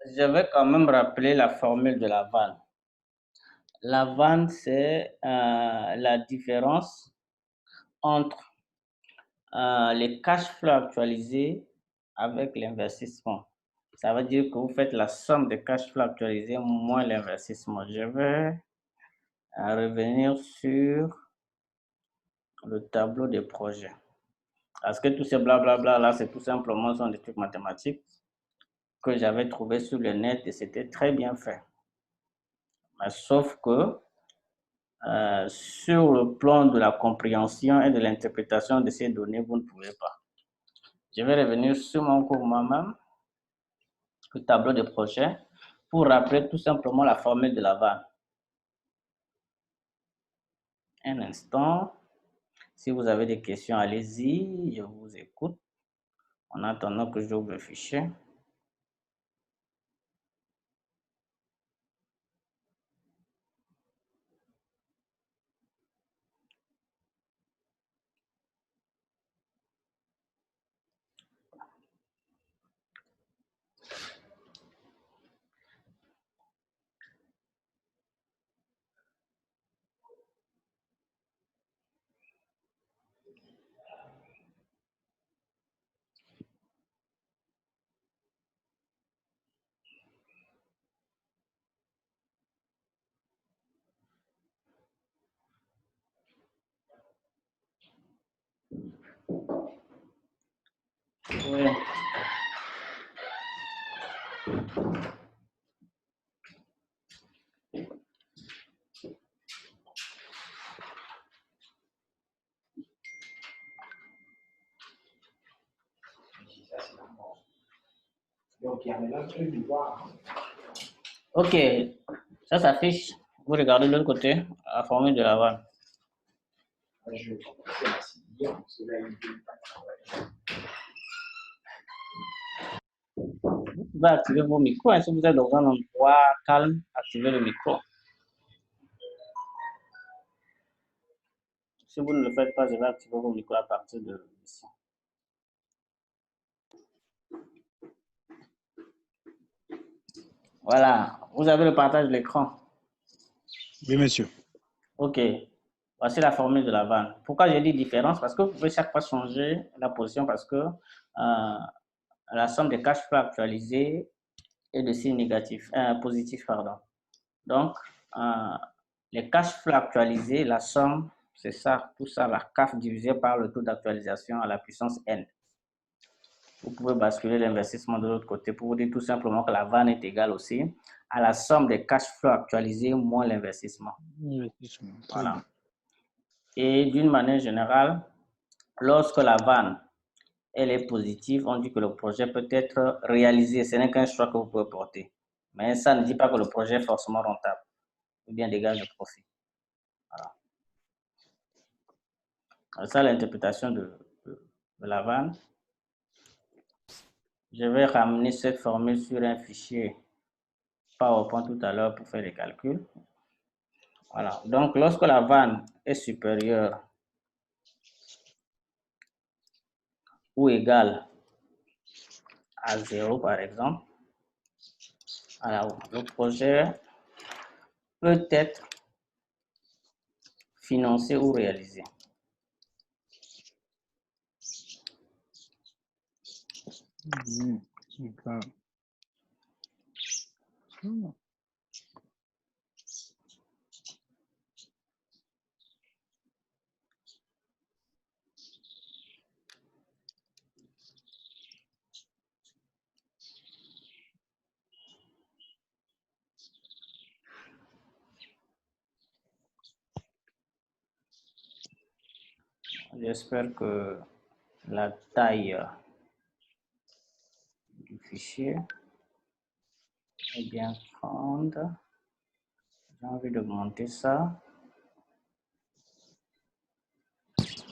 Je vais quand même rappeler la formule de la vanne. La vanne, c'est la différence entre les cash flows actualisés avec l'investissement. Ça veut dire que vous faites la somme des cash flows actualisés moins l'investissement. Je vais revenir sur le tableau des projets. Parce que tous ces blablabla là, c'est tout simplement sont des trucs mathématiques que j'avais trouvé sur le net et c'était très bien fait. Mais sauf que sur le plan de la compréhension et de l'interprétation de ces données, vous ne pouvez pas. Je vais revenir sur mon cours moi-même, le tableau de projet, pour rappeler tout simplement la formule de la vanne. Un instant. Si vous avez des questions, allez-y, je vous écoute. En attendant que j'ouvre le fichier. Oui. Ok, ça s'affiche. Vous regardez de l'autre côté, la formule de la vanne. Vous pouvez activer vos micros. Si vous êtes dans un endroit calme, activez le micro. Si vous ne le faites pas, je vais activer vos micros à partir de ici. Voilà, vous avez le partage de l'écran. Oui, monsieur. Ok, voici la formule de la vanne. Pourquoi j'ai dit différence? Parce que vous pouvez chaque fois changer la position parce que la somme des cash flows actualisés est de signe négatif, positif, pardon. Donc, les cash flows actualisés, la somme, c'est ça, tout ça, la CAF divisé par le taux d'actualisation à la puissance N. Vous pouvez basculer l'investissement de l'autre côté pour vous dire tout simplement que la vanne est égale aussi à la somme des cash flows actualisés moins l'investissement. Voilà. Et d'une manière générale, lorsque la vanne elle est positive, on dit que le projet peut être réalisé. Ce n'est qu'un choix que vous pouvez porter. Mais ça ne dit pas que le projet est forcément rentable ou bien dégage de profit. Voilà. C'est ça l'interprétation de la vanne. Je vais ramener cette formule sur un fichier PowerPoint tout à l'heure pour faire les calculs. Voilà. Donc, lorsque la vanne est supérieure ou égale à 0, par exemple, alors, le projet peut être financé ou réalisé. J'espère que la taille du fichier est bien grande. J'ai envie d'augmenter ça.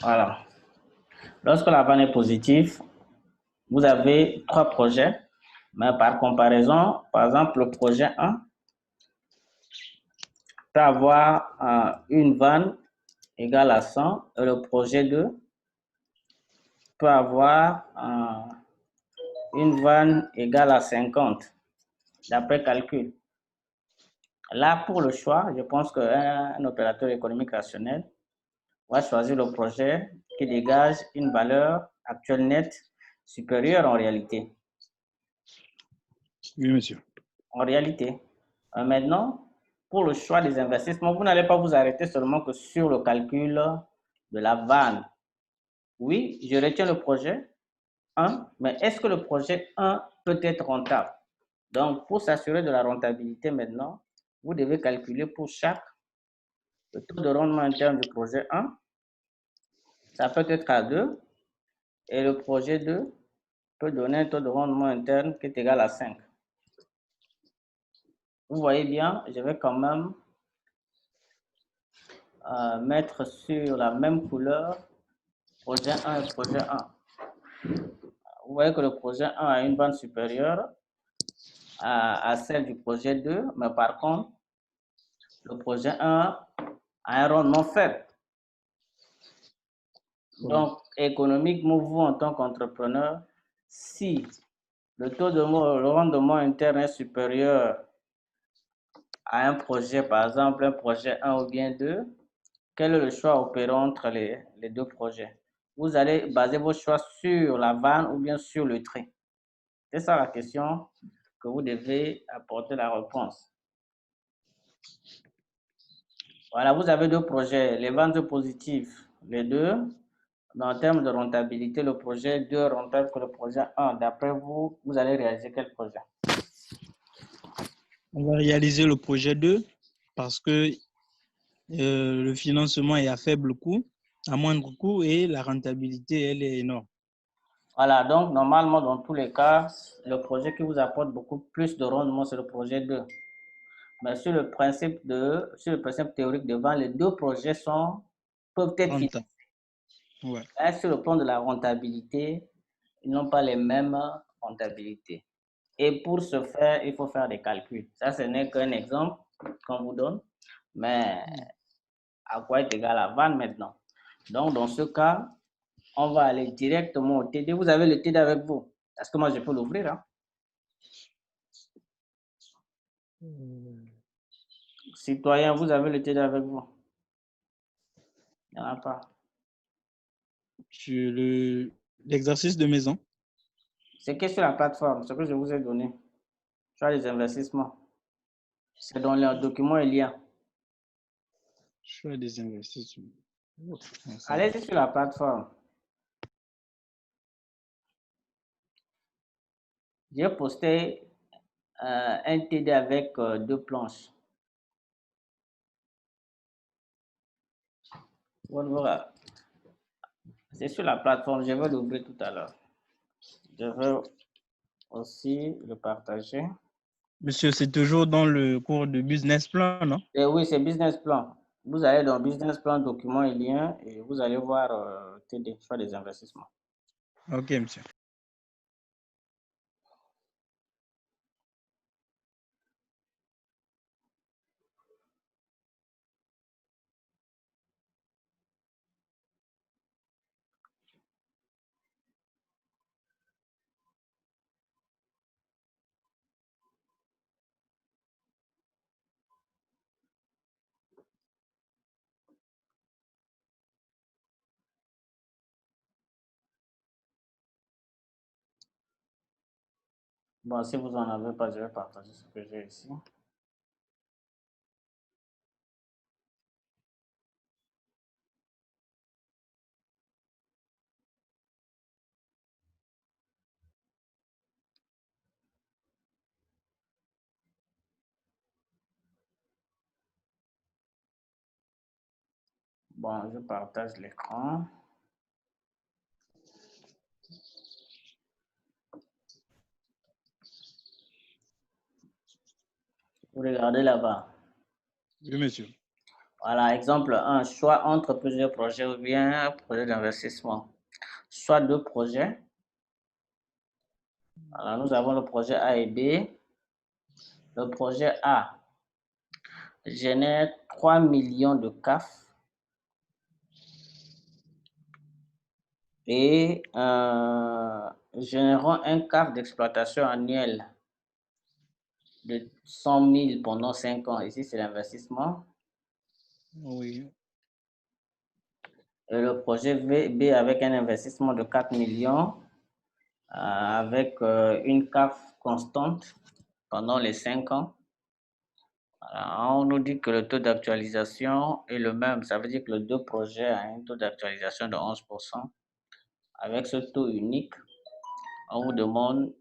Voilà. Lorsque la vanne est positive, vous avez 3 projets, mais par comparaison, par exemple, le projet 1 peut avoir une vanne égale à 100 et le projet 2 peut avoir une vanne égale à 50. d'après calcul. Là, pour le choix, je pense qu'un opérateur économique rationnel va choisir le projet qui dégage une valeur actuelle nette supérieure en réalité. Oui, monsieur. En réalité. Maintenant, pour le choix des investissements, vous n'allez pas vous arrêter seulement que sur le calcul de la vanne. Oui, je retiens le projet 1, mais est-ce que le projet 1 peut être rentable? Donc, pour s'assurer de la rentabilité maintenant, vous devez calculer pour chaque le taux de rendement interne du projet 1. Ça peut être à 2 et le projet 2 peut donner un taux de rendement interne qui est égal à 5. Vous voyez bien, je vais quand même mettre sur la même couleur projet 1 et projet 1. Vous voyez que le projet 1 a une bande supérieure à celle du projet 2, mais par contre, le projet 1 a un rendement faible. Donc, économiquement, vous, en tant qu'entrepreneur, si le taux de rendement interne est supérieur à un projet, par exemple un projet 1 ou bien 2, quel est le choix opérant entre les deux projets? Vous allez baser vos choix sur la vanne ou bien sur le trait. C'est ça la question que vous devez apporter la réponse. Voilà, vous avez deux projets, les ventes positives, les deux. Mais en termes de rentabilité, le projet 2 est rentable que le projet 1. D'après vous, vous allez réaliser quel projet? On va réaliser le projet 2 parce que le financement est à faible coût, à moindre coût et la rentabilité, elle est énorme. Voilà, donc normalement, dans tous les cas, le projet qui vous apporte beaucoup plus de rendement, c'est le projet 2. Mais sur le principe théorique de vente, les deux projets peuvent être financés. Rentable. Ouais. Sur le plan de la rentabilité, ils n'ont pas les mêmes rentabilités. Et pour ce faire, il faut faire des calculs. Ça, ce n'est qu'un exemple qu'on vous donne, mais à quoi est égal la vanne maintenant? Donc, dans ce cas, on va aller directement au TD. Vous avez le TD avec vous? Parce que moi, je peux l'ouvrir. Hein? Citoyen, vous avez le TD avec vous? Il n'y en a pas. Sur l'exercice de maison. C'est que sur la plateforme, ce que je vous ai donné. Sur les investissements. C'est dans les documents et liens. Choix des investissements. Allez-y sur la plateforme. J'ai posté un TD avec deux planches. Voilà. C'est sur la plateforme. Je vais l'ouvrir tout à l'heure. Je vais aussi le partager. Monsieur, c'est toujours dans le cours de business plan, non? Et oui, c'est business plan. Vous allez dans business plan, documents et liens et vous allez voir TD, choix des investissements. Ok, monsieur. Bon, si vous n'en avez pas, je vais partager ce que j'ai ici. Bon, je partage l'écran. Vous regardez là-bas. Oui, monsieur. Voilà, exemple 1, choix entre plusieurs projets ou bien un projet d'investissement. Soit deux projets. Alors, nous avons le projet A et B. Le projet A génère 3 millions de CAF et générant un CAF d'exploitation annuel de 100 000 pendant 5 ans. Ici, c'est l'investissement. Oui. Et le projet B avec un investissement de 4 millions avec une CAF constante pendant les 5 ans. Alors, on nous dit que le taux d'actualisation est le même. Ça veut dire que les deux projets ont un taux d'actualisation de 11%. Avec ce taux unique, on vous demande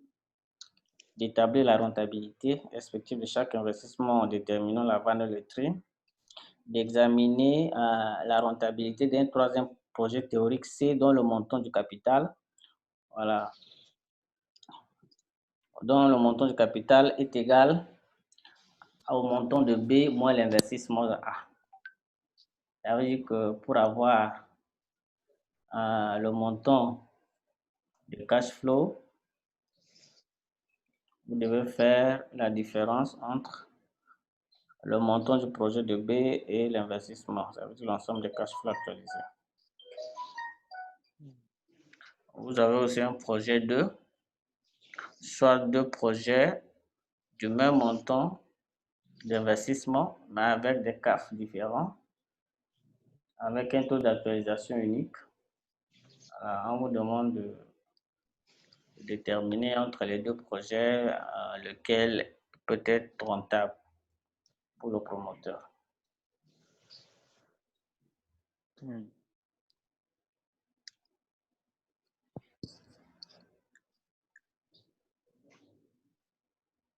d'établir la rentabilité respective de chaque investissement en déterminant la valeur de tri, d'examiner la rentabilité d'un troisième projet théorique C dont le montant du capital, voilà, dont le montant du capital est égal au montant de B moins l'investissement de A. Ça veut dire que pour avoir le montant de cash flow, vous devez faire la différence entre le montant du projet de B et l'investissement. Ça veut dire l'ensemble des cash flow actualisés. Vous avez aussi un projet 2, soit deux projets du même montant d'investissement, mais avec des CAF différents, avec un taux d'actualisation unique. On vous demande de déterminer entre les deux projets lequel peut être rentable pour le promoteur.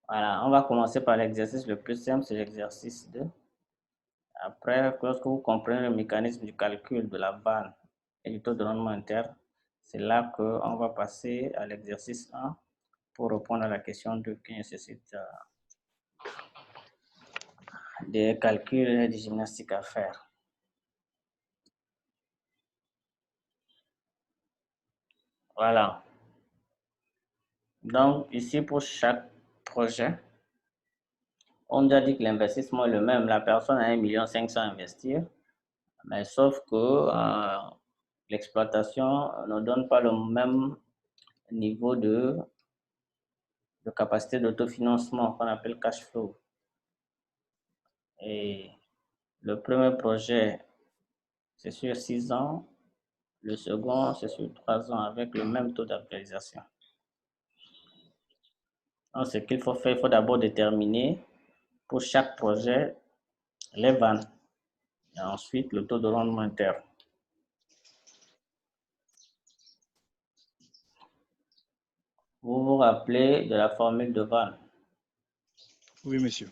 Voilà, on va commencer par l'exercice le plus simple, c'est l'exercice 2. Après, lorsque vous comprenez le mécanisme du calcul de la vanne et du taux de rendement interne, c'est là qu'on va passer à l'exercice 1 pour répondre à la question 2 qui nécessite des calculs et des gymnastiques à faire. Voilà. Donc, ici, pour chaque projet, on a dit que l'investissement est le même. La personne a 1,5 million à investir, mais sauf que l'exploitation ne donne pas le même niveau de capacité d'autofinancement qu'on appelle cash flow. Et le premier projet, c'est sur 6 ans. Le second, c'est sur 3 ans avec le même taux d'actualisation. Donc, ce qu'il faut faire, il faut d'abord déterminer pour chaque projet les vannes et ensuite le taux de rendement interne. Vous vous rappelez de la formule de vanne? Oui, monsieur.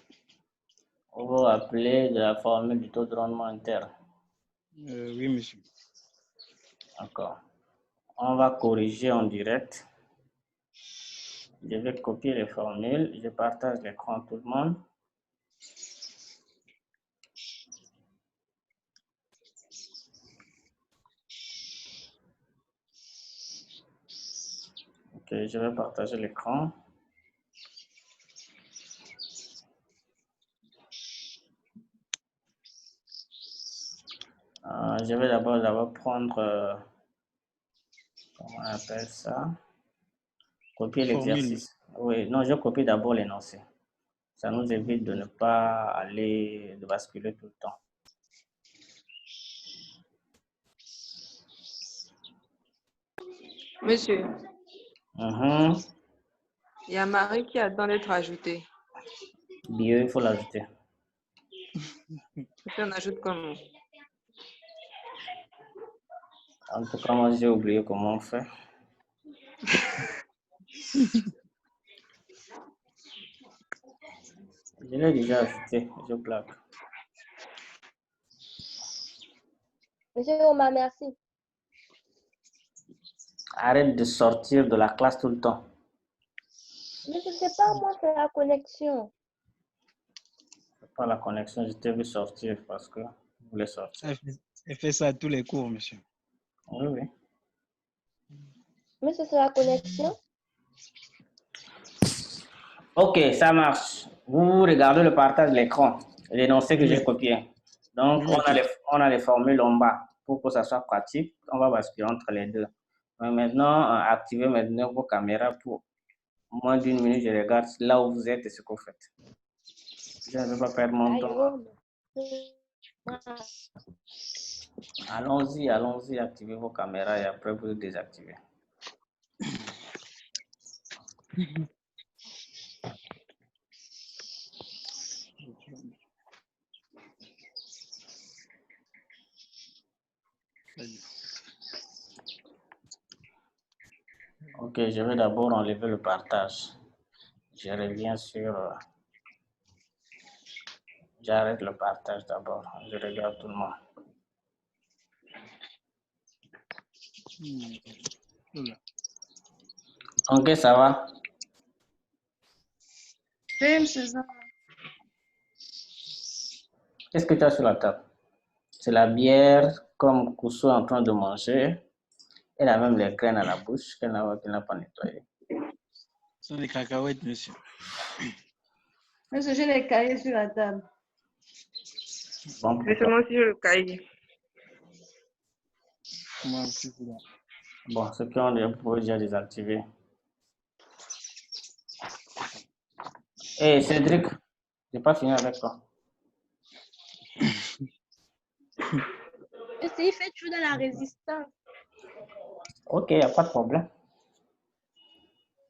Vous vous rappelez de la formule du taux de rendement interne? Oui, monsieur. D'accord. On va corriger en direct. Je vais copier les formules. Je partage l'écran à tout le monde. Ok, je vais partager l'écran. Je vais d'abord prendre, comment on appelle ça? Copier l'exercice. Oui, non, je copie d'abord l'énoncé. Ça nous évite de ne pas aller, de basculer tout le temps. Monsieur, il y a Marie qui attend d'être ajoutée. Bio, il faut l'ajouter. On ajoute comment? En tout cas, moi, j'ai oublié comment on fait. Je l'ai déjà ajouté, je blague. Monsieur Oma, merci. Arrête de sortir de la classe tout le temps. Mais ce n'est pas moi, c'est la connexion. C'est pas la connexion, je t'ai vu sortir parce que je voulais sortir. Elle fait ça à tous les cours, monsieur. Oui, oui. Mais c'est la connexion. Ok, ça marche. Vous regardez le partage de l'écran, l'énoncé que j'ai copié. Donc, on a les formules en bas pour que ça soit pratique. On va basculer entre les deux. Donc, maintenant, activez maintenant vos caméras pour moins d'une minute, je regarde là où vous êtes et ce que vous faites. Je ne veux pas perdre mon temps. Allons-y, allons-y, activez vos caméras et après vous désactivez. Ok, je vais d'abord enlever le partage. Je reviens sur... J'arrête le partage d'abord. Je regarde tout le monde. Ok, ça va? Oui, c'est ça. Qu'est-ce que tu as sur la table? C'est la bière comme Kousso est en train de manger. Elle a même les graines à la bouche qu'elle n'a pas nettoyées. Ce sont des cacahuètes, monsieur. Monsieur, j'ai les cahiers sur la table. Bon, Laissez-moi sur le cahier. Comment tu fais là? bon, ceux qui ont des vous déjà désactivé. Hé, Cédric, je n'ai pas fini avec toi. Il fait toujours dans la résistance. Ok, il n'y a pas de problème.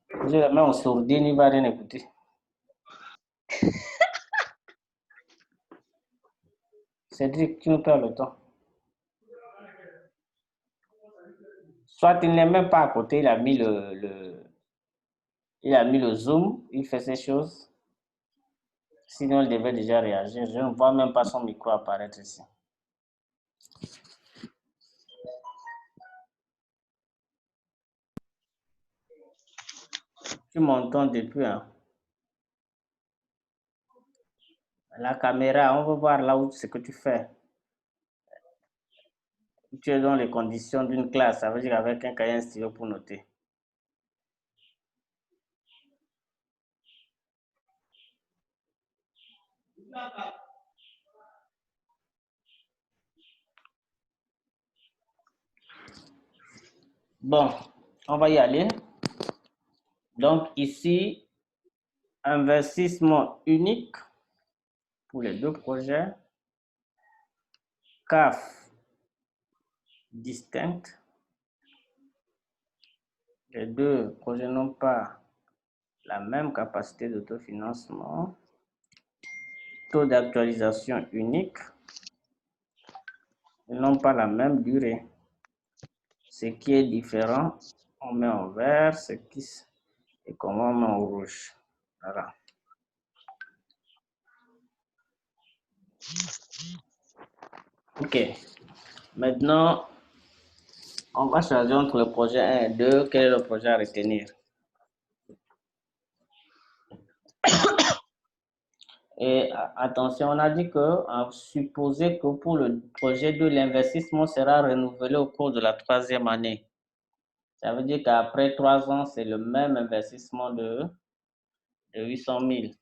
Je le mets en sourdine, il ne va rien écouter. Cédric, tu nous perds le temps. Soit il n'est même pas à côté, il a mis le zoom, il fait ces choses. Sinon, il devait déjà réagir. Je ne vois même pas son micro apparaître ici. Tu m'entends depuis, hein? La caméra, on veut voir là où ce que tu fais. Tu es dans les conditions d'une classe, ça veut dire avec un cahier et un stylo pour noter. Bon, on va y aller. Donc ici, investissement unique pour les deux projets. CAF distinctes. Les deux projets n'ont pas la même capacité d'autofinancement. Taux d'actualisation unique. Ils n'ont pas la même durée. Ce qui est différent, on met en vert, ce qui est commun, on met en rouge. Voilà. Ok. Maintenant, on va choisir entre le projet 1 et 2. Quel est le projet à retenir? Et attention, on a dit que, supposer que pour le projet 2, l'investissement sera renouvelé au cours de la 3e année. Ça veut dire qu'après 3 ans, c'est le même investissement de 800 000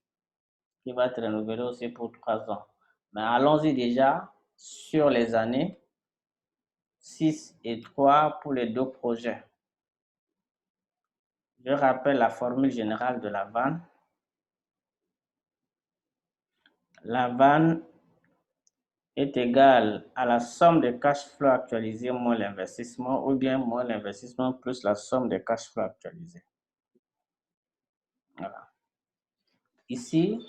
qui va être renouvelé aussi pour 3 ans. Mais allons-y déjà sur les années 6 et 3 pour les deux projets. Je rappelle la formule générale de la vanne. La vanne est égale à la somme des cash flows actualisés moins l'investissement ou bien moins l'investissement plus la somme des cash flows actualisés. Voilà. Ici,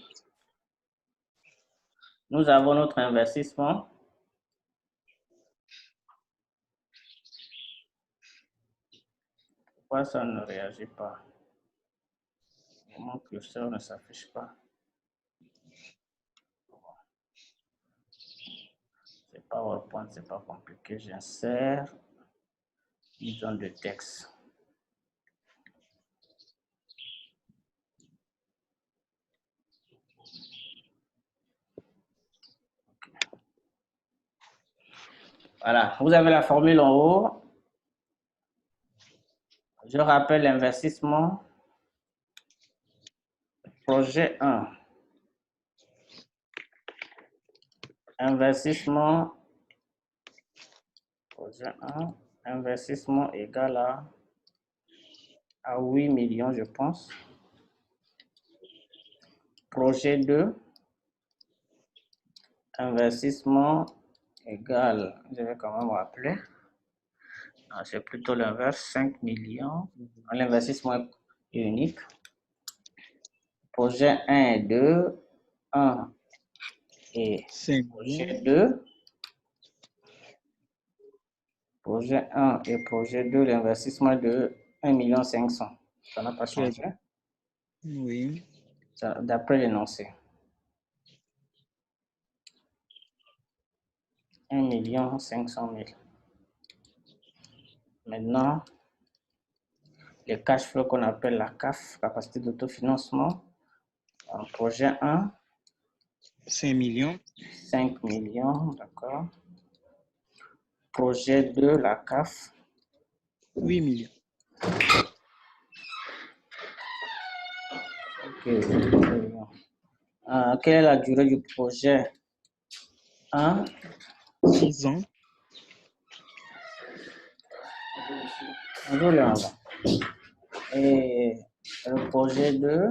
nous avons notre investissement. Pourquoi ça ne réagit pas? Mon curseur ne s'affiche pas. C'est PowerPoint, c'est pas compliqué. J'insère une zone de texte. Voilà, vous avez la formule en haut. Je rappelle l'investissement. Projet 1. Investissement. Projet 1. Investissement égal à 8 millions, je pense. Projet 2, investissement égal, je vais quand même rappeler. C'est plutôt l'inverse, 5 millions. L'investissement est unique. Projet 1 et 2, 1 et 5 projet millions. 2. Projet 1 et projet 2, l'investissement est de 1 500 000. Ça n'a pas changé. Oui. D'après l'énoncé. 1 500 000. Maintenant, les cash flows qu'on appelle la CAF, capacité d'autofinancement. En projet 1, 5 millions. 5 millions, d'accord. Projet 2, la CAF, 8 millions. Ok, 8 millions. Quelle est la durée du projet 1? 6 ans. Et le projet 2,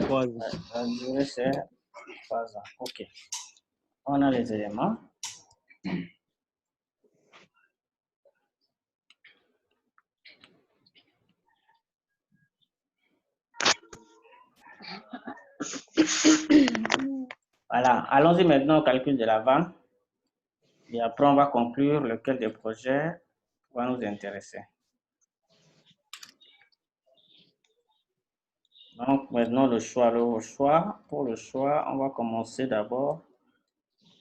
3 ans. la durée c'est 3 ans. Ok. On a les éléments. Voilà. Allons-y maintenant au calcul de la vente. Et après, on va conclure lequel des projets va nous intéresser. Donc, maintenant, le choix. Pour le choix, on va commencer d'abord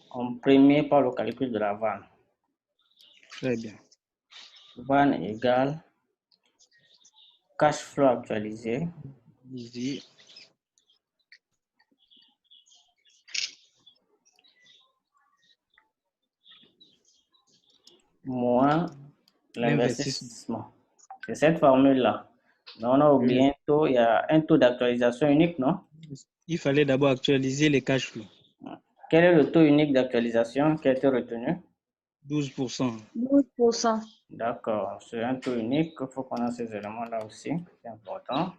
en premier par le calcul de la vanne. Très bien. Vanne égale cash flow actualisé Ici, moins l'investissement. l'investissement. C'est cette formule-là. On a oublié un taux. Il y a un taux d'actualisation unique, non? Il fallait d'abord actualiser les cash flows. Quel est le taux unique d'actualisation qui a été retenu? 12%. 12%. D'accord, c'est un taux unique. Il faut qu'on ait ces éléments-là aussi. C'est important.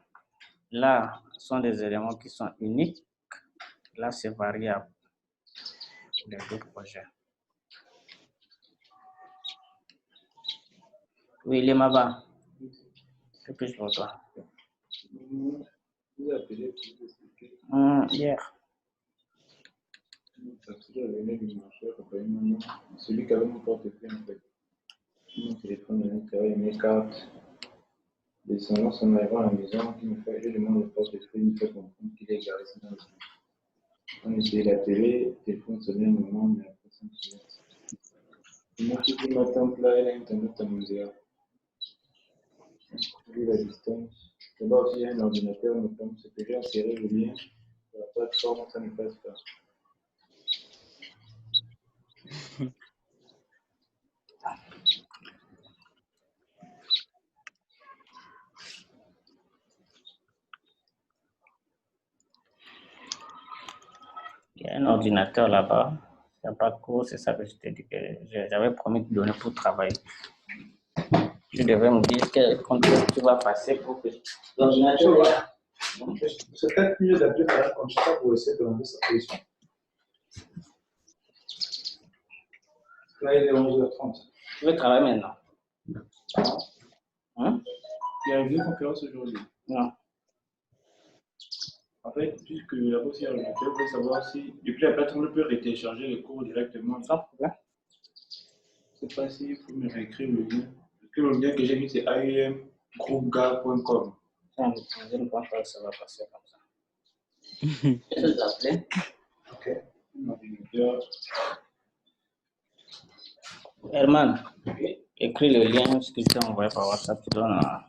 Là, ce sont des éléments qui sont uniques. Là, c'est variable. Les deux projets. Oui, les Maba. Que puis-je pour toi? Vous appelez pour vous expliquer. Hier. Celui qui avait mon portefeuille en fait. Mon téléphone, il avait mes cartes. Descendant son arrivant à la maison, qui me fait, je demande le portefeuille, il me fait comprendre qu'il est garé dans la maison. On essayait la télé, le téléphone sonnait un moment, mais après ça me sonnait. Moi qui dis ma tante là, elle a internet à mondial. Vu la distance. Là aussi, il y a un ordinateur, mais comme c'est que j'ai inséré le lien, la plateforme, ça ne passe pas. Il y a un ordinateur là-bas. Il n'y a pas de cours, c'est ça que je t'ai dit que j'avais promis de donner pour travailler. Tu devais me dire quel contrôle tu vas passer pour que l'ordinateur est là. C'est peut-être mieux d'appeler par un consultant pour essayer de rendre sa position. Là, il est 11h30. Tu veux travailler maintenant? Hein? Il y a une vidéoconférence aujourd'hui. Non. En fait, puisque la bourse est ordinateur, je veux savoir si, depuis la plateforme, je peux télécharger les cours directement. Sans problème. Je ne sais pas s'il faut me réécrire le lien. Parce que le lien que j'ai mis, c'est aemgroupga.com. Je ne pense pas que ça va passer comme ça. Je vais t'appeler. Ok. L'ordinateur. Herman, écris le lien ce que tu as envoyé par WhatsApp. Tu donnes à...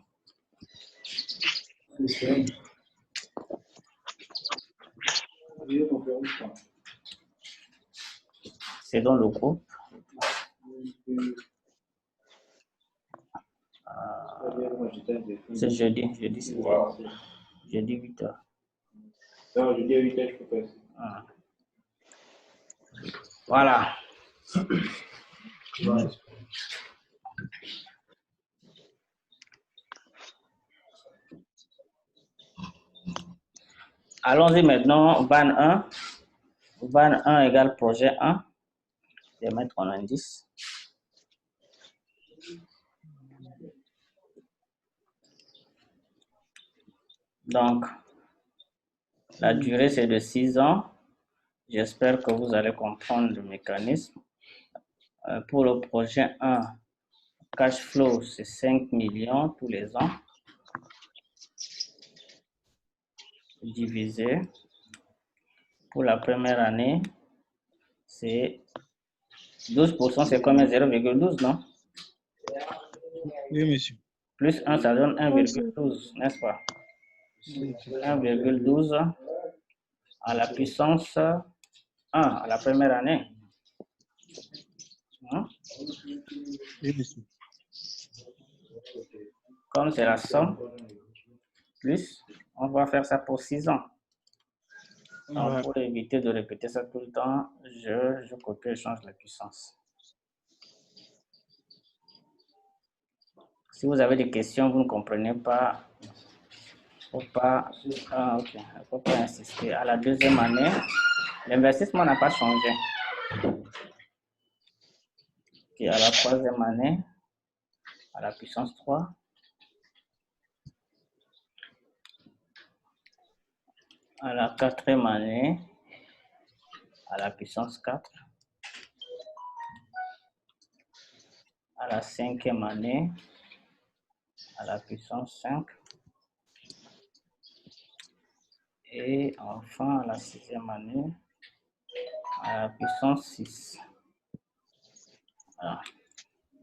C'est dans le groupe. C'est jeudi. Jeudi, c'est jeudi 8h. Non, jeudi à 8h, je peux passer. Voilà. Allons-y maintenant, van 1. Van 1 égale projet 1. Je vais mettre en indice. Donc, la durée, c'est de 6 ans. J'espère que vous allez comprendre le mécanisme. Pour le projet 1, cash flow, c'est 5 millions tous les ans. Divisé. Pour la première année, c'est 12%, c'est combien? 0,12, non? Oui, monsieur. Plus 1, ça donne 1,12, n'est-ce pas? 1,12 à la puissance 1 à la première année. Hein? Oui, monsieur. Comme c'est la somme, plus, on va faire ça pour 6 ans. Donc, Ouais. pour éviter de répéter ça tout le temps, je copie et change la puissance. Si vous avez des questions, vous ne comprenez pas, faut pas, faut pas insister. À la deuxième année, l'investissement n'a pas changé. Et à la troisième année, à la puissance 3, à la quatrième année, à la puissance 4, à la cinquième année, à la puissance 5, et enfin à la sixième année, à la puissance 6. Voilà.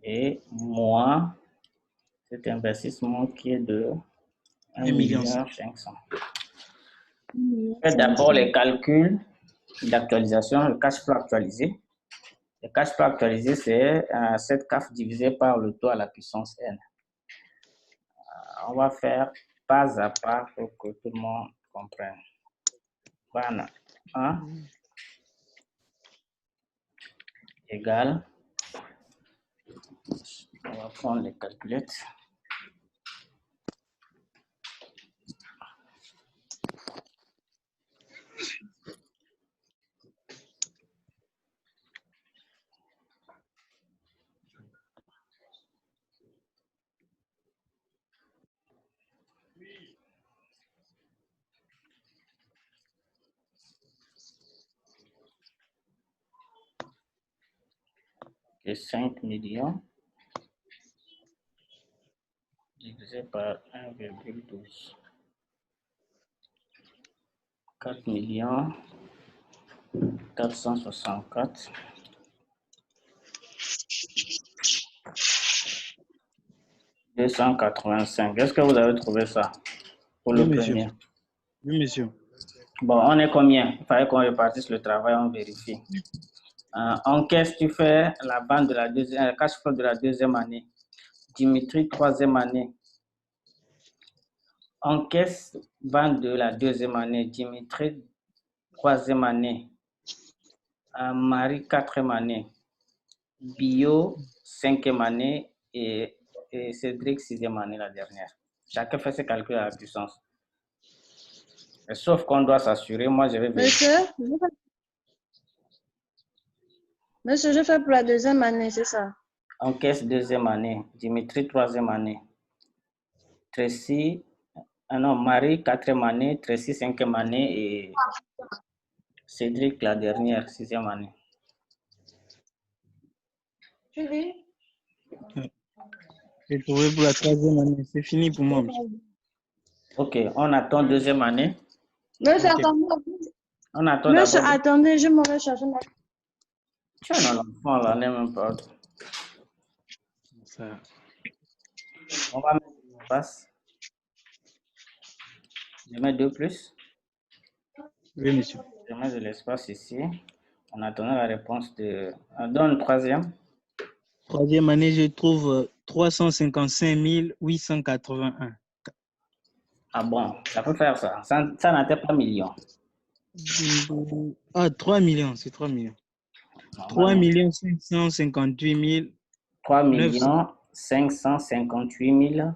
Et moins cet investissement qui est de 1,5 million. Faites d'abord les calculs d'actualisation, le cash flow actualisé. Le cash flow actualisé, c'est cette CAF divisé par le taux à la puissance n. On va faire pas à pas pour que tout le monde comprenne. Van 1 égale, on va prendre les calculettes. Et 5 millions divisé par 1,12. 4 millions 464. « 285. Est-ce que vous avez trouvé ça pour Oui, le monsieur. premier? Oui, monsieur. Bon, on est combien? Il fallait qu'on répartisse le travail, on vérifie. En caisse, tu fais la vente de la deuxième, cash flow de la deuxième année. Dimitri, troisième année. En caisse, vente de la deuxième année. Dimitri, troisième année. Marie, quatrième année. Bio, cinquième année. Et Cédric, sixième année, la dernière. Chacun fait ses calculs à la puissance. Et sauf qu'on doit s'assurer, moi je vais vérifier. Monsieur, je fais pour la deuxième année, c'est ça? En caisse, deuxième année. Dimitri, troisième année. Tracy, non, Marie, quatrième année. Tracy, cinquième année. Et Cédric, la dernière, sixième année. Tu dis? J'ai trouvé pour la troisième année. C'est fini pour moi, monsieur. Ok, on attend deuxième année. Monsieur, Ok. attendez. On attend Monsieur, d'abord. attendez, je m'en vais chercher ma... Tu as un enfant là, n'est même pas. Ça. On va mettre l'espace. Je mets 2 plus. Oui, monsieur. Je mets de l'espace ici. En attendant la réponse de. Donne troisième. Troisième année, je trouve 355 881. Ah bon, ça peut faire ça. Ça n'atteint pas million. Ah, 3 millions, c'est 3 millions. 3 Normalement. 558 3 900 558 000.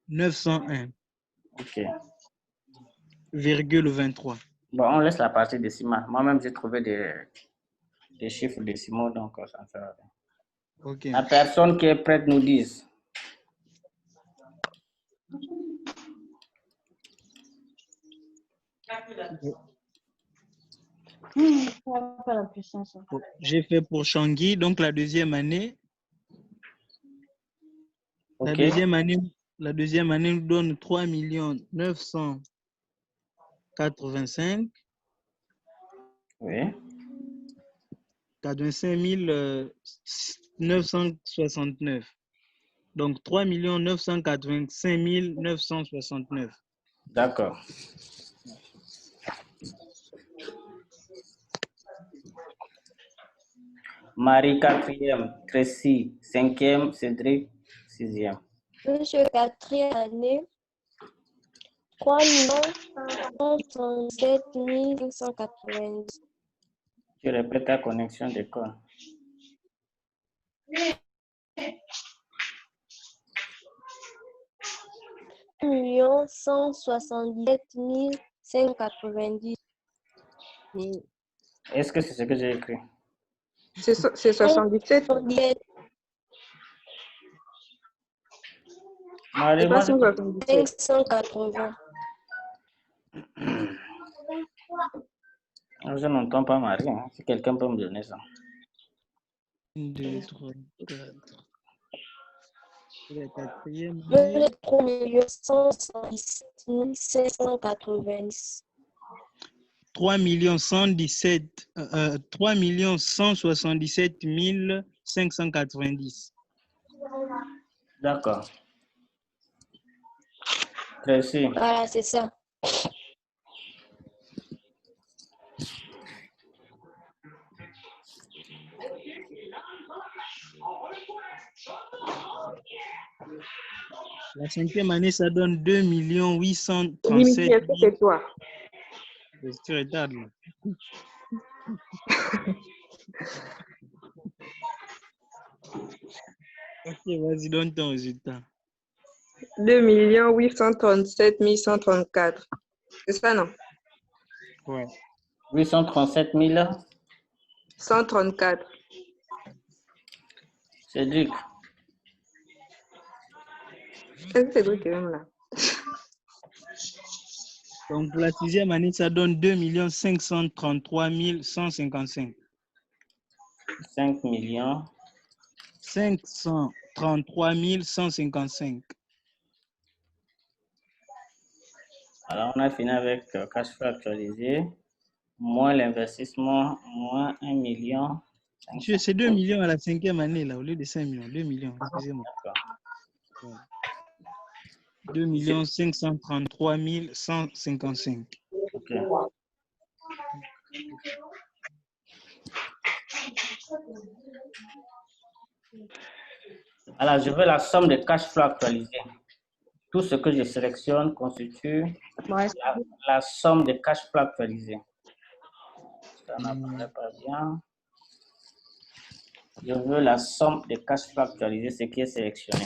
901. Ok. 2,23. Bon, on laisse la partie décimale. Moi-même, j'ai trouvé des chiffres décimaux, donc ça ne sert à rien. OK. La personne qui est prête nous dise. Pas la puissance. J'ai fait pour Changi, donc la deuxième année. OK. La deuxième année nous donne 3 985 Oui. 969. Donc 3 985 969. D'accord. Marie, 4e. Tracy, 5e. Cédric, 6e. Monsieur, quatrième année, 3 137 590. Tu répètes ta connexion d'école. Million 177 590. Est-ce que c'est ce que j'ai écrit? C'est 77. Marie, C'est moi, pas 177. 580. je n'entends pas Marie. Hein. Si quelqu'un peut me donner ça. 1, 2, 3, 4. C'est la quatrième Le année. 3 177 590. 3 177 590. D'accord. Tracy, Voilà, c'est ça. La cinquième année, ça donne 2 837 Dimitri, est-ce que c'est toi? Tu retardes là. Ok, vas-y, donne ton résultat. 2 837 134. C'est ça, non? Ouais. 837 000. 134. Cédric, Est-ce que c'est toi qui es même là? Donc, pour la sixième année, ça donne 2 533 155. 5 millions. 533 155. Alors, on a fini avec cash flow actualisé, moins l'investissement, moins 1 million. Monsieur, c'est 2 millions à la cinquième année, là, au lieu de 5 millions. 2 millions, excusez-moi. D'accord. 2 533 155. OK. Alors, je veux la somme de cash flow actualisé. Tout ce que je sélectionne constitue la somme de cash flow actualisé. Ça n'apparaît pas bien. Je veux la somme de cash flow actualisé, ce qui est sélectionné.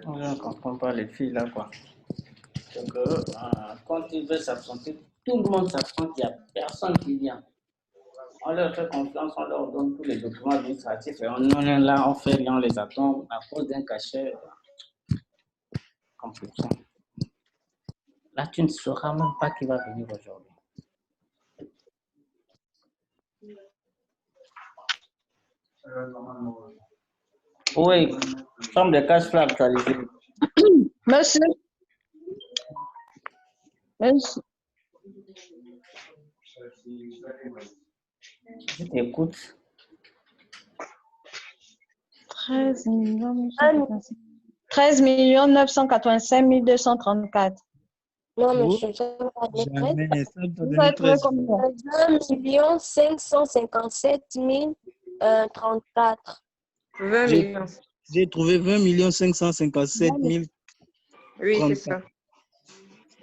Je ne comprends pas les filles là, quoi. Donc, quand ils veulent s'absenter, tout le monde s'absente, il n'y a personne qui vient. On leur fait confiance, on leur donne tous les documents administratifs et on est là, on fait rien, on les attend à cause d'un cachet compliqué. Là, tu ne sauras même pas qui va venir aujourd'hui. Oui, somme de cash flow actualisée. Monsieur, monsieur, Je t'écoute. 13 985 234. Non, Oh, monsieur, ça va aller près. jamais. Ça t'a Vous donné avez trouvé 13. combien? 20 557 034. 20 J'ai millions. j'ai trouvé 20 557 Oui, c'est ça.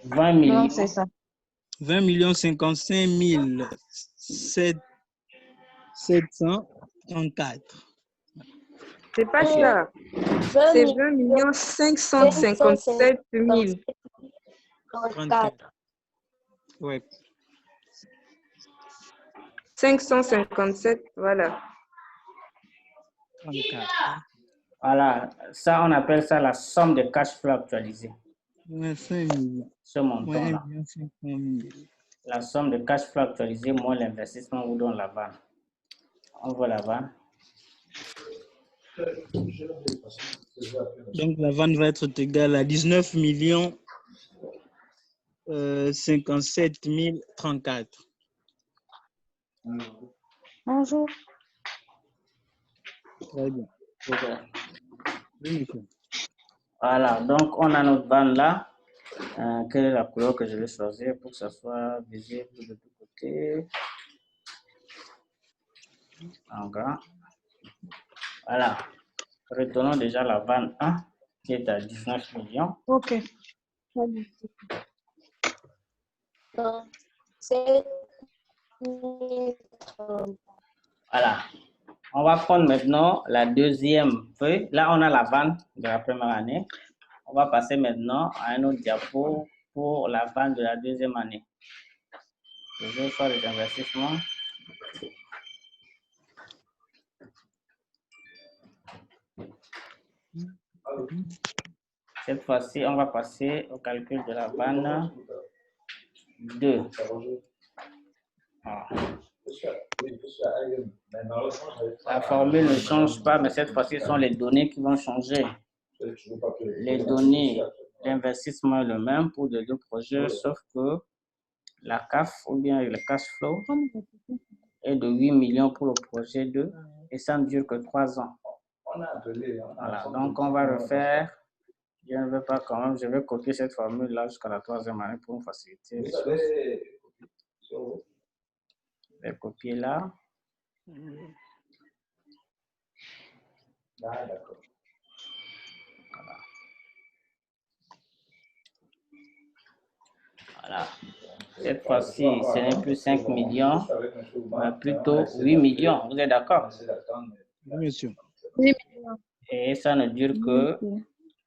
20 Non, millions. c'est ça. 20 55 734. C'est pas Oh. ça. 20 C'est 20 557 000. 34. Ouais. 557, voilà. 34. Voilà, ça, on appelle ça la somme de cash flow actualisée. Ouais, 5 millions. Ce Ouais, montant-là. 1 500 000. La somme de cash flow actualisée moins l'investissement ou dans la vanne. On voit la vanne. Donc la vente va être égale à 19 millions 57 034. Bonjour. Très bien. Oui, monsieur. Voilà, donc on a notre vanne là. Quelle est la couleur que je vais choisir pour que ça soit visible de tous côtés? En grand. Voilà. Retenons déjà la vanne 1 qui est à 19 millions. OK. 7 030. Voilà. On va prendre maintenant la deuxième feuille. Là, on a la vanne de la première année. On va passer maintenant à un autre diapo pour la vanne de la deuxième année. Je vais faire les investissements. Cette fois-ci, on va passer au calcul de la vanne 2. Ah. La formule ne change pas, mais cette fois-ci, ce sont les données qui vont changer. Les données d'investissement est le même pour les deux projets, sauf que la CAF ou bien le cash flow est de 8 millions pour le projet 2 et ça ne dure que 3 ans. Voilà, donc on va refaire. Je ne veux pas quand même, je vais copier cette formule-là jusqu'à la troisième année pour me faciliter les choses. Je vais copier là. Voilà. Cette fois-ci, ce n'est plus 5 millions, mais plutôt 8 millions. Vous êtes d'accord? Oui, monsieur. Et ça ne dure que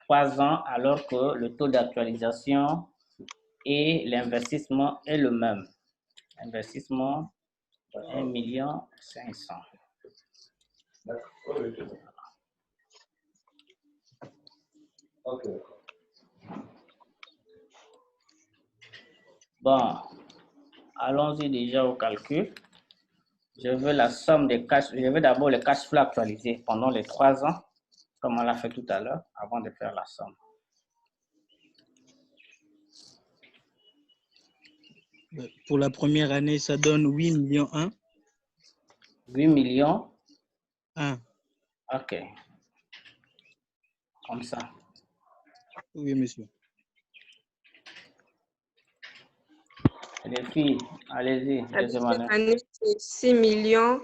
3 ans, alors que le taux d'actualisation et l'investissement est le même. Investissement 1 500 000. Bon, allons-y déjà au calcul. Je veux la somme des cash. Je veux d'abord le cash flow actualisé pendant les 3 ans, comme on l'a fait tout à l'heure, avant de faire la somme. Pour la première année, ça donne 8 millions 1. 8 millions 1. OK. Comme ça. Oui, monsieur. Les filles, allez-y. La Deuxième deuxième année. année, c'est 6 millions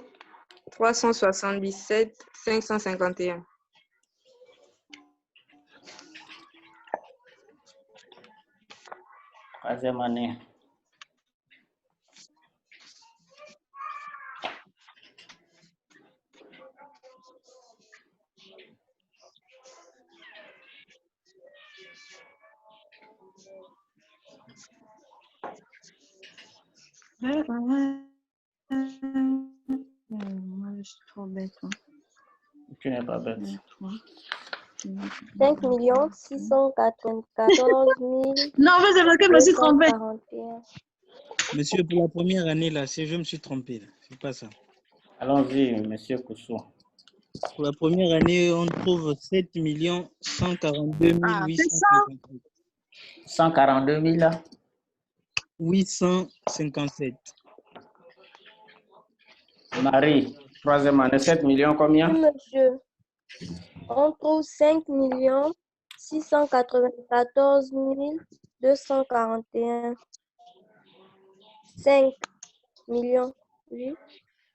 377 551. Troisième année. trop bête. Hein. Tu n'es pas bête. 5 694 Non, mais c'est parce que je me suis trompée. 241. Monsieur, pour la première année, là, je me suis trompé. C'est pas ça. Allons-y, monsieur Koussou. Pour la première année, on trouve 7 142 Ah, c'est ça. 142 000. 857. Marie, troisième année, 7 millions Oui, combien? monsieur. On trouve 5 694 241. 5 millions, oui.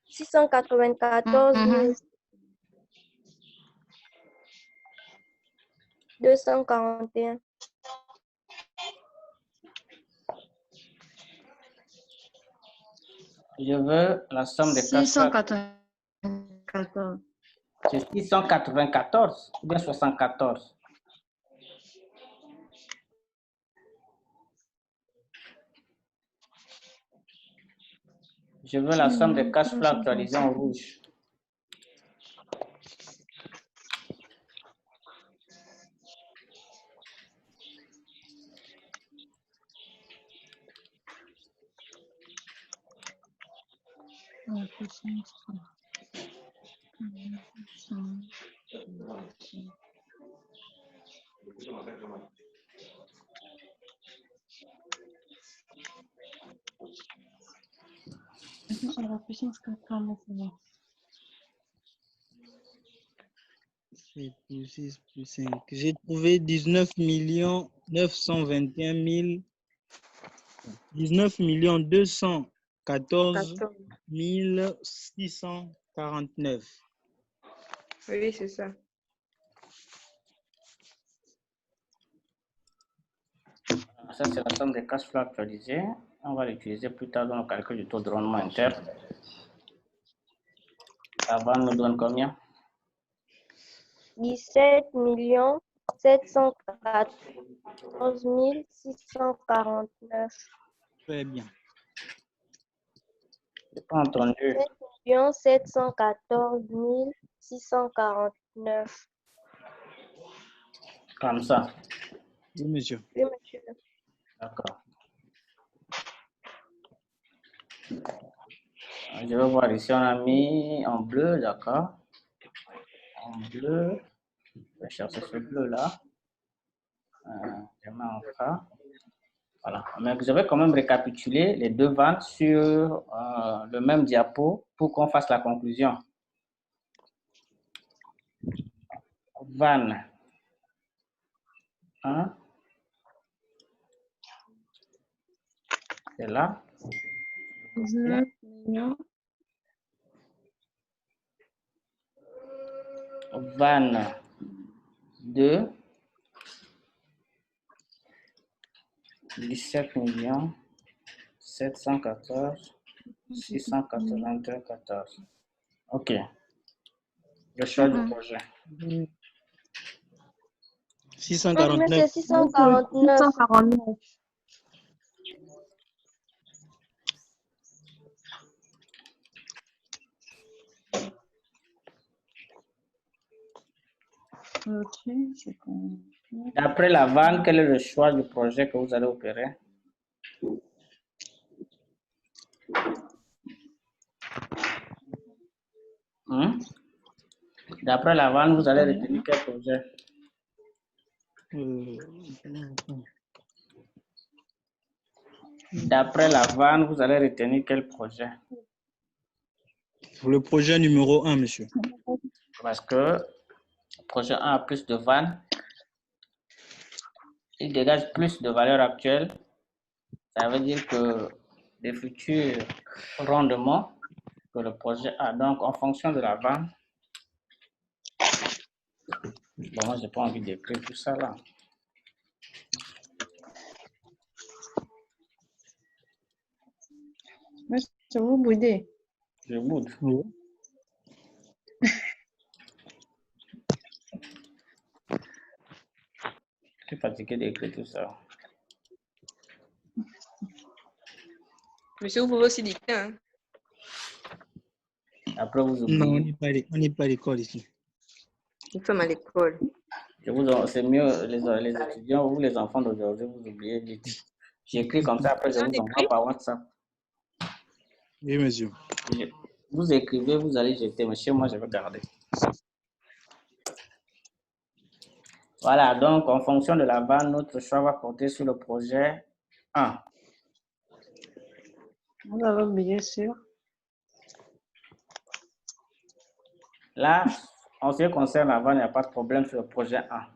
694 241. Je veux la somme des cash flow. 694. C'est 694 ou bien 74? Je veux la somme des cash flow actualisés en rouge. C'est plus 6 plus 5. J'ai trouvé 19 921 000. 19 214 649. Oui, c'est ça. Ça, c'est la somme des cash flow actualisés. On va l'utiliser plus tard dans le calcul du taux de rendement interne. La banque nous donne combien? 17 714 649. Très bien. Je n'ai pas entendu. 17 714 649. Comme ça. Oui, monsieur. Oui, monsieur. D'accord. Je vais voir ici, on a mis en bleu, d'accord. En bleu. Je vais chercher ce bleu-là. Je mets en gras. Voilà. Mais je vais quand même récapituler les deux ventes sur le même diapo pour qu'on fasse la conclusion. Van 1. C'est là. 19 millions. Van 2. 17 millions 714 682 14. OK. Le choix du projet. 649. Monsieur, 649. 649. Ok, c'est bon. D'après la vanne, quel est le choix du projet que vous allez opérer? D'après la vanne, vous allez retenir quel projet? D'après la vanne, vous allez retenir quel projet? Le projet numéro 1, monsieur. Parce que le projet 1 a plus de vannes. Il dégage plus de valeur actuelle. Ça veut dire que les futurs rendements que le projet a. Donc, en fonction de la vanne, bon, moi, je n'ai pas envie d'écrire tout ça là. Monsieur, vous boudez. Je boude. Oui. Je suis fatigué d'écrire tout ça. Monsieur, vous pouvez aussi dicter. Hein? Après, vous Non, oubliez. on n'est pas à l'école ici. Nous sommes à l'école. C'est mieux, les étudiants ou les enfants d'aujourd'hui, vous oubliez vite. J'écris comme ça, après je vous envoie par WhatsApp. Oui, monsieur. Vous écrivez, vous allez jeter, mais chez moi, je vais garder. Voilà, donc en fonction de la vanne, notre choix va porter sur le projet 1. Vous avez oublié sûr. Là, en ce qui concerne la vanne, il n'y a pas de problème sur le projet 1.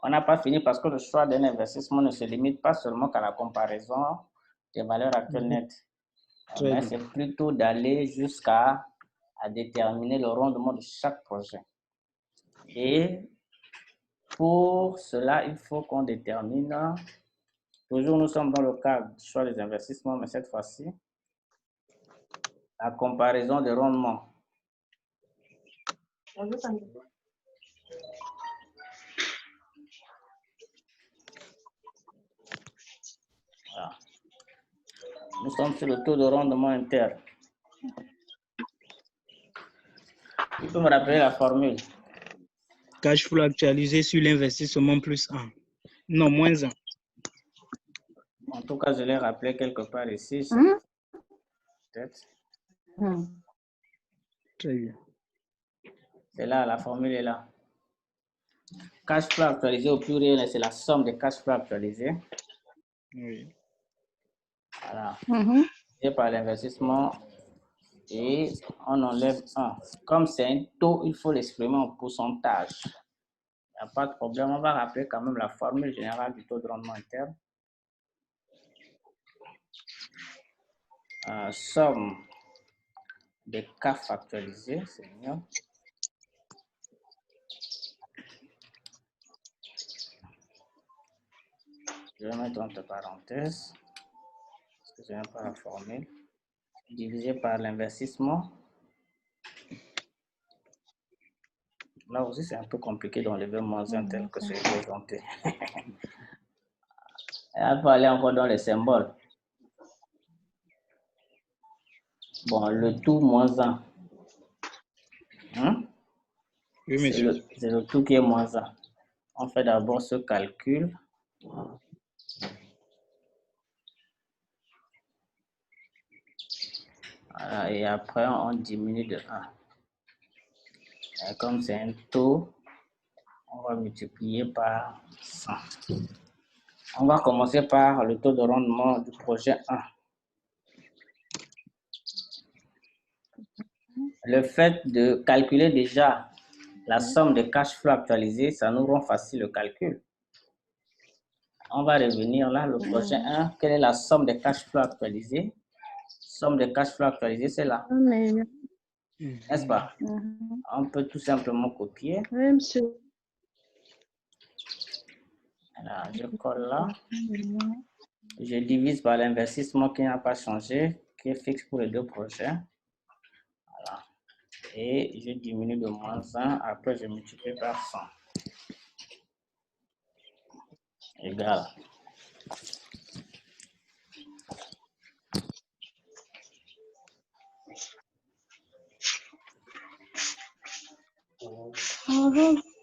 On n'a pas fini parce que le choix d'un investissement ne se limite pas seulement qu'à la comparaison des valeurs actuelles nettes. Mais c'est plutôt d'aller jusqu'à déterminer le rendement de chaque projet. Et pour cela, il faut qu'on détermine, toujours nous sommes dans le cadre du choix des investissements, mais cette fois-ci, la comparaison des rendements. Voilà. Nous sommes sur le taux de rendement interne. Tu peux me rappeler la formule? Cash flow actualisé sur l'investissement plus 1. Non, moins 1. En tout cas, je l'ai rappelé quelque part ici. Peut-être. Très bien. C'est là, la formule est là. Cash flow actualisé au pluriel, c'est la somme des cash flow actualisés. Oui. Voilà. Et par l'investissement, et on enlève 1. Comme c'est un taux, il faut l'exprimer en pourcentage. Il n'y a pas de problème. On va rappeler quand même la formule générale du taux de rendement interne. Somme des CAF actualisés, c'est mieux. Je vais mettre entre parenthèses, parce que je n'aime pas la formule. Divisé par l'investissement. Là aussi, c'est un peu compliqué d'enlever moins 1 tel que c'est présenté. Il faut aller encore dans les symboles. Bon, le tout moins 1. Oui, monsieur. C'est le tout qui est moins 1. On fait d'abord ce calcul. Voilà, et après, on diminue de 1. Et comme c'est un taux, on va multiplier par 100. On va commencer par le taux de rendement du projet 1. Le fait de calculer déjà la somme de cash flow actualisé, ça nous rend facile le calcul. On va revenir là, le projet 1. Quelle est la somme de cash flow actualisé? Somme de cash flow actualisé, c'est là. N'est-ce pas? On peut tout simplement copier. Oui, monsieur. Voilà, je colle là. Je divise par l'investissement qui n'a pas changé, qui est fixe pour les deux projets. Voilà. Et je diminue de moins 1. Après, je multiplie par 100. Égal.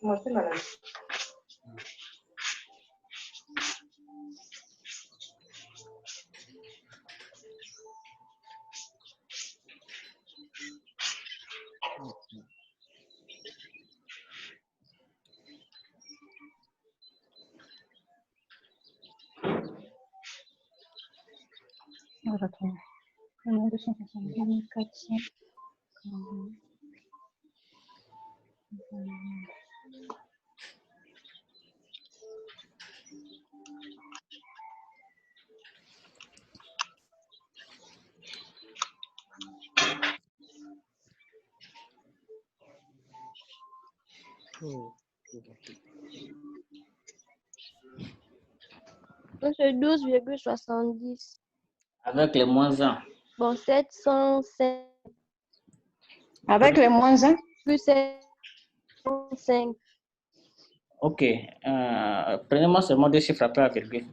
Moi, c'est malade. Attends. 270 400. C'est 12,70. Avec les moins 1. Bon, 705 Avec les moins 1? plus 705. Ok. Prenez-moi seulement des chiffres après la virgule.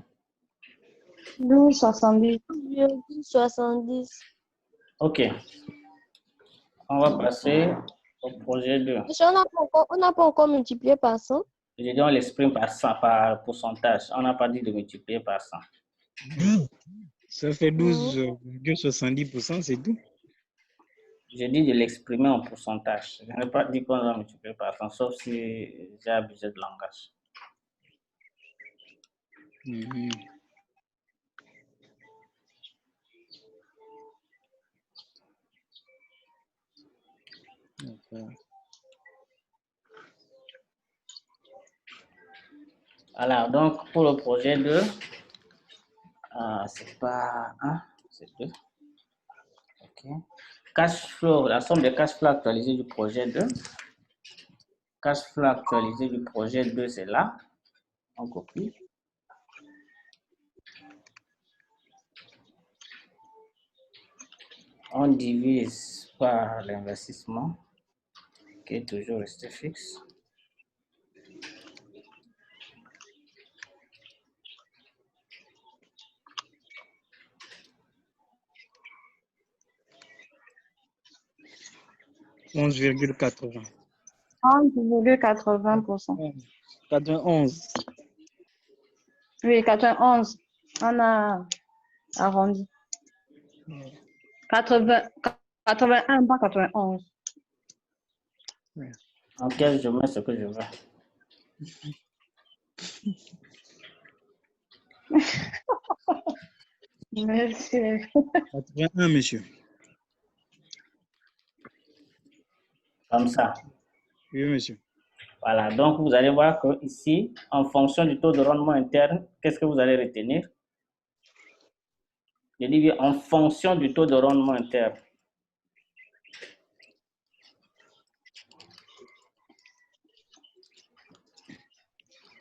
12,70. 12,70. Ok. On va passer au projet 2. Monsieur, on n'a pas encore multiplié par 100. Je dis on l'exprime par 100, par pourcentage. On n'a pas dit de multiplier par 100. Ça fait 12,70%, c'est tout. Je dis de l'exprimer en pourcentage. Je n'ai pas dit qu'on va multiplier par 100, sauf si j'ai abusé de langage. Voilà, donc pour le projet 2, c'est pas 1, c'est 2. OK. Cash flow, la somme des cash flow actualisés du projet 2. Cash flow actualisé du projet 2, c'est là. On copie. On divise par l'investissement, qui est toujours resté fixe. $11,80. 11,80%. 91. Oui, 91. On a arrondi. 81, pas 91. En quel je mets ce que je veux. Merci. 81, monsieur. Comme ça. Oui, monsieur. Voilà, donc vous allez voir que ici, en fonction du taux de rendement interne, qu'est-ce que vous allez retenir? Je dis bien en fonction du taux de rendement interne.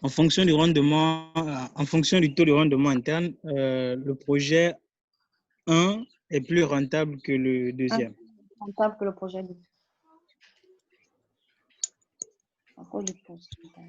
En fonction du rendement, en fonction du taux de rendement interne, le projet 1 est plus rentable que le deuxième. Rentable que le projet 2. Encore du pourcentage.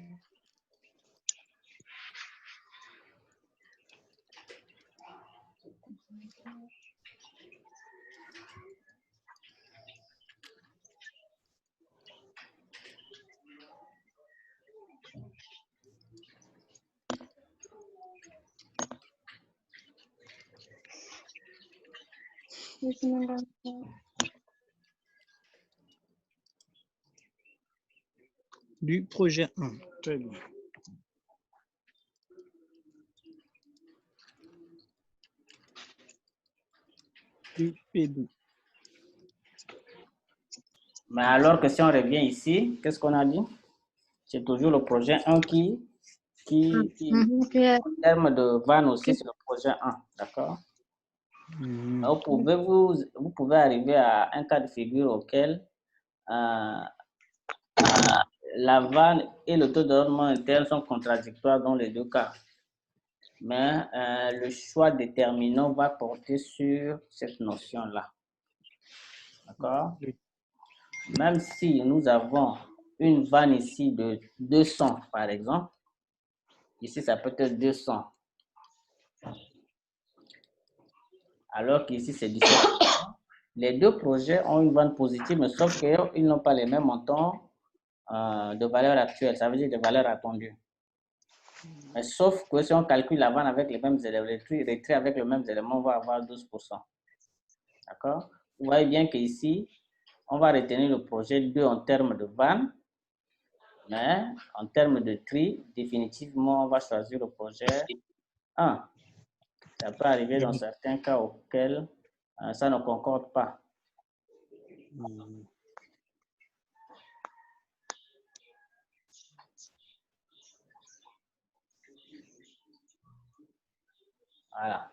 Du projet 1. Très bien. Du P2. Mais alors que si on revient ici, qu'est-ce qu'on a dit? C'est toujours le projet 1 qui en termes de vanne aussi, c'est le projet 1, d'accord? Vous pouvez arriver à un cas de figure auquel la vanne et le taux de rendement interne sont contradictoires dans les deux cas. Mais le choix déterminant va porter sur cette notion-là. D'accord? Même si nous avons une vanne ici de 200, par exemple, ici, ça peut être 200. Alors qu'ici, c'est 17. Les deux projets ont une vanne positive, mais sauf qu'ils n'ont pas les mêmes montants de valeur actuelle. Ça veut dire de valeur attendue. Mais sauf que si on calcule la vanne avec les mêmes éléments, les traits avec les mêmes éléments, on va avoir 12%. D'accord? Vous voyez bien qu'ici, on va retenir le projet 2 en termes de vanne, mais en termes de tri, définitivement, on va choisir le projet 1. Ça peut arriver dans certains cas auxquels ça ne concorde pas. Voilà.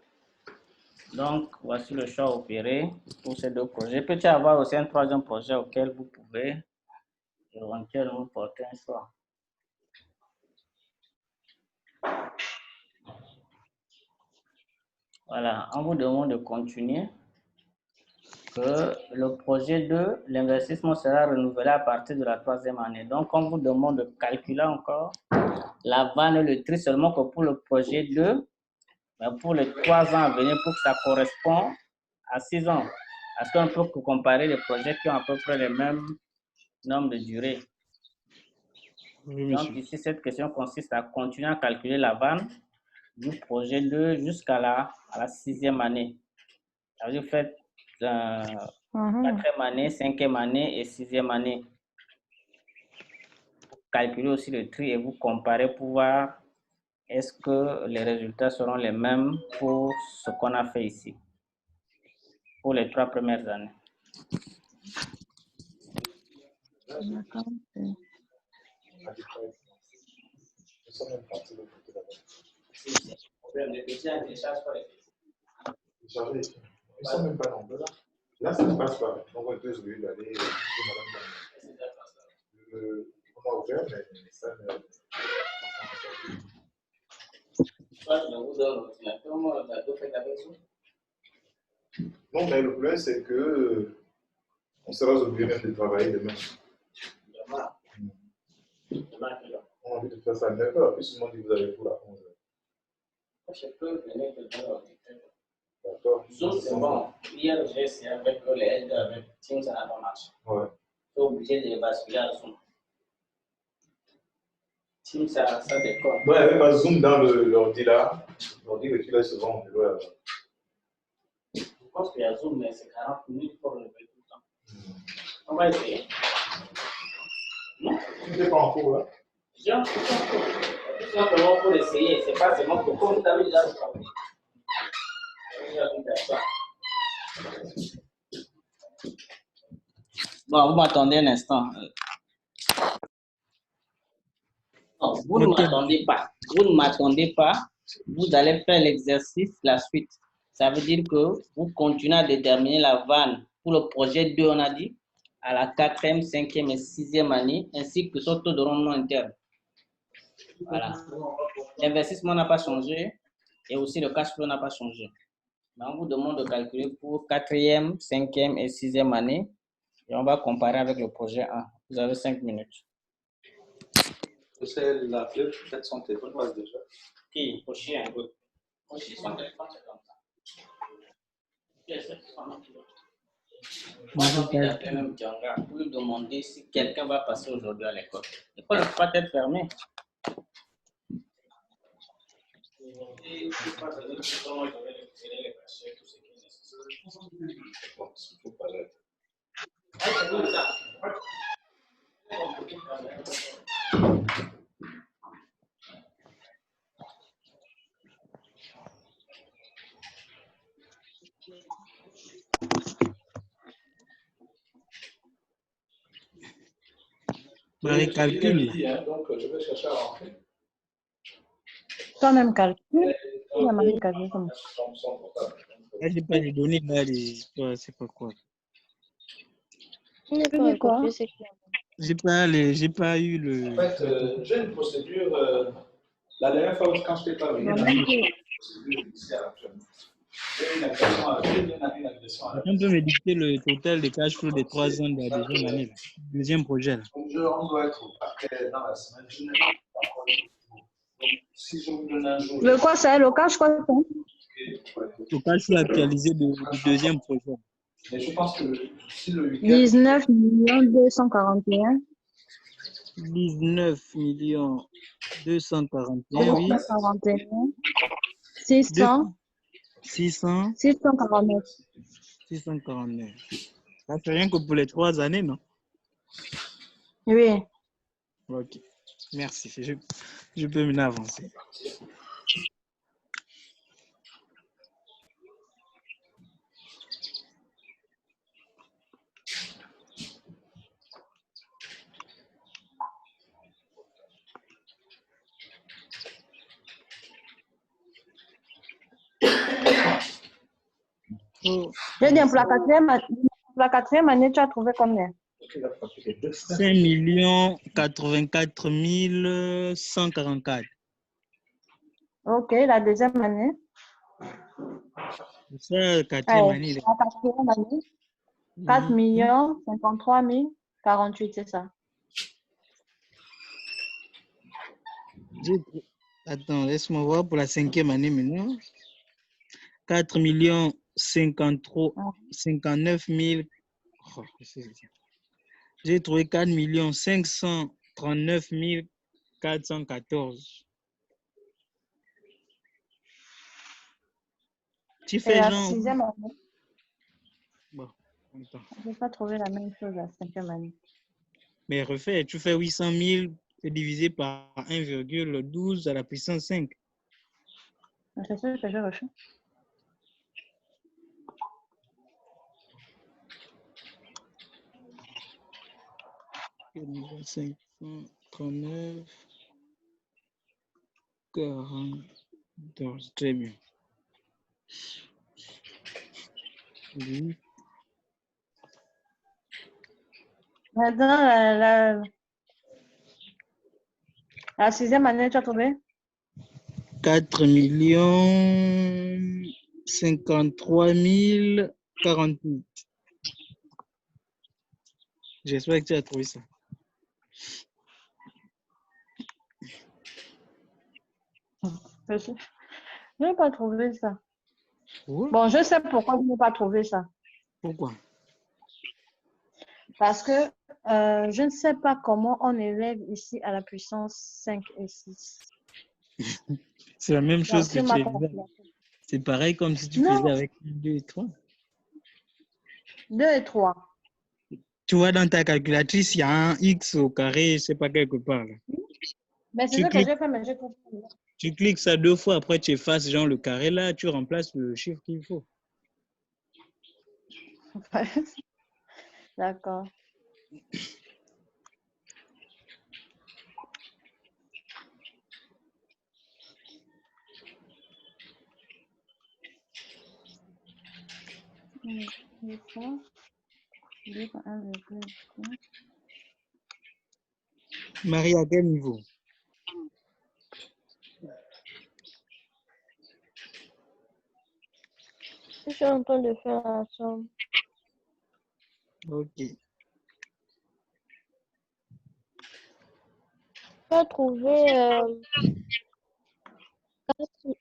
Donc, voici le choix opéré pour ces deux projets. Peut-il y avoir aussi un troisième projet auquel vous pouvez éventuellement porter un choix? Voilà, on vous demande de continuer. Que le projet 2, l'investissement sera renouvelé à partir de la 3e année. Donc, on vous demande de calculer encore la vanne et le tri seulement que pour le projet 2, mais pour les 3 ans à venir, pour que ça corresponde à 6 ans. Parce qu'on peut comparer les projets qui ont à peu près le même nombre de durées. Oui, Donc, monsieur. ici, cette question consiste à continuer à calculer la vanne du projet 2 jusqu'à la 6e année. Ça veut dire, vous faites 4e année, 5e année et 6e année. Vous calculez aussi le tri et vous comparez pour voir est-ce que les résultats seront les mêmes pour ce qu'on a fait ici, pour les 3 premières années. Ils sont même pas nombreux là. Là, ça ne passe pas. Donc, on peut oublier d'aller chez madame. On a ouvert, mais ça ne. Non, mais le problème, c'est que on sera obligé même de travailler demain. On a envie de faire ça à 9h, puis souvent dit vous avez pour la 11h. Je peux venir te donner l'ordinateur. D'accord. Zoom, c'est bon. Hier, j'ai essayé avec les aides, avec Teams, ça n'a pas marché. Ouais. Je suis obligé de basculer à Zoom. Teams, ça déconne. Ouais, avec ma Zoom dans l'ordi là, l'ordi que tu laisses souvent, on doit. Je pense qu'il y a Zoom, mais c'est 40 minutes pour le lever tout le temps. On va essayer. Non? Tu n'es pas en cours là? J'ai un peu en cours. Tout simplement pour essayer. C'est pas seulement pour comme vous avez déjà travaillé. Bon, vous m'attendez un instant. Non, vous ne m'attendez pas. Vous ne m'attendez pas. Vous allez faire l'exercice, la suite. Ça veut dire que vous continuez à déterminer la vanne pour le projet 2, on a dit, à la 4e, 5e et 6e année, ainsi que son taux de rendement interne. Voilà. L'investissement n'a pas changé et aussi le cash flow n'a pas changé. Mais on vous demande de calculer pour 4e, 5e et 6e année et on va comparer avec le projet 1. Vous avez 5 minutes. C'est la clé, peut-être son téléphone passe déjà. Qui? Aussi un peu. Aussi son téléphone, c'est comme ça. Moi, j'ai envie d'appeler même Djanga pour lui demander si quelqu'un va passer aujourd'hui à l'école. L'école ne peut pas être fermée. Les calculs. Donc, je vais chercher à rentrer. Toi-même calcul. Il y a marqué calcul comme ça. Là, j'ai pas les données là, c'est pas quoi. Je n'ai Tu pas dis quoi? compris ce qu'il y a. J'ai pas eu le. En fait, j'ai une procédure. La dernière fois, quand je t'ai pas venu, Non, j'ai même une procédure judiciaire actuellement. J'ai une agression à la On peut me dicter le total des cash flow des 3 ans de la deuxième année, là. Deuxième projet. Là. Donc, on doit être au parquet dans la semaine. Je n'ai pas encore le jour. Donc, si je vous donne un jour. le quoi, c'est le cash, quoi? Le cash flow actualisé du deuxième projet. Mais je pense que si le week-end. 19 241. 19 241, oui. 241. 600. 600. 649. 649. Ça fait rien que pour les 3 années, non? Oui. Ok. Merci. Je peux maintenant avancer. J'ai dit, pour la quatrième année, tu as trouvé combien? 5 84 144. Ok, la deuxième année. C'est la quatrième année. La quatrième année. 4 53 048, c'est ça. Attends, laisse-moi voir pour la 5e année maintenant. 4 53, 59 000. Oh, j'ai trouvé 4 539 414. Tu Et fais la genre. sixième année, Bon, attends. je n'ai pas trouvé la même chose la cinquième année. Mais refais, tu fais 800 000 divisé par 1,12 à la puissance 5. C'est sûr que je refais. « 539, 14, très bien. Oui. Maintenant, la sixième année, tu as trouvé? 4 53 048. J'espère que tu as trouvé ça. Je n'ai pas trouvé ça. Ouais. Bon, je sais pourquoi je n'ai pas trouvé ça. Pourquoi? Parce que je ne sais pas comment on élève ici à la puissance 5 et 6. C'est la même chose que Sur tu ma faisais. calculatrice. C'est pareil comme si tu Non, faisais avec 2 et 3. 2 et 3. Tu vois, dans ta calculatrice, il y a un X au carré, je ne sais pas, quelque part. Là. Mais c'est Tu ça que cliques, j'ai fait, mais j'ai trouvé. tu cliques ça 2 fois, après tu effaces genre le carré là, tu remplaces le chiffre qu'il faut. D'accord. Marie, à quel niveau? Je suis en train de faire la somme. Ok. J'ai trouvé, j'ai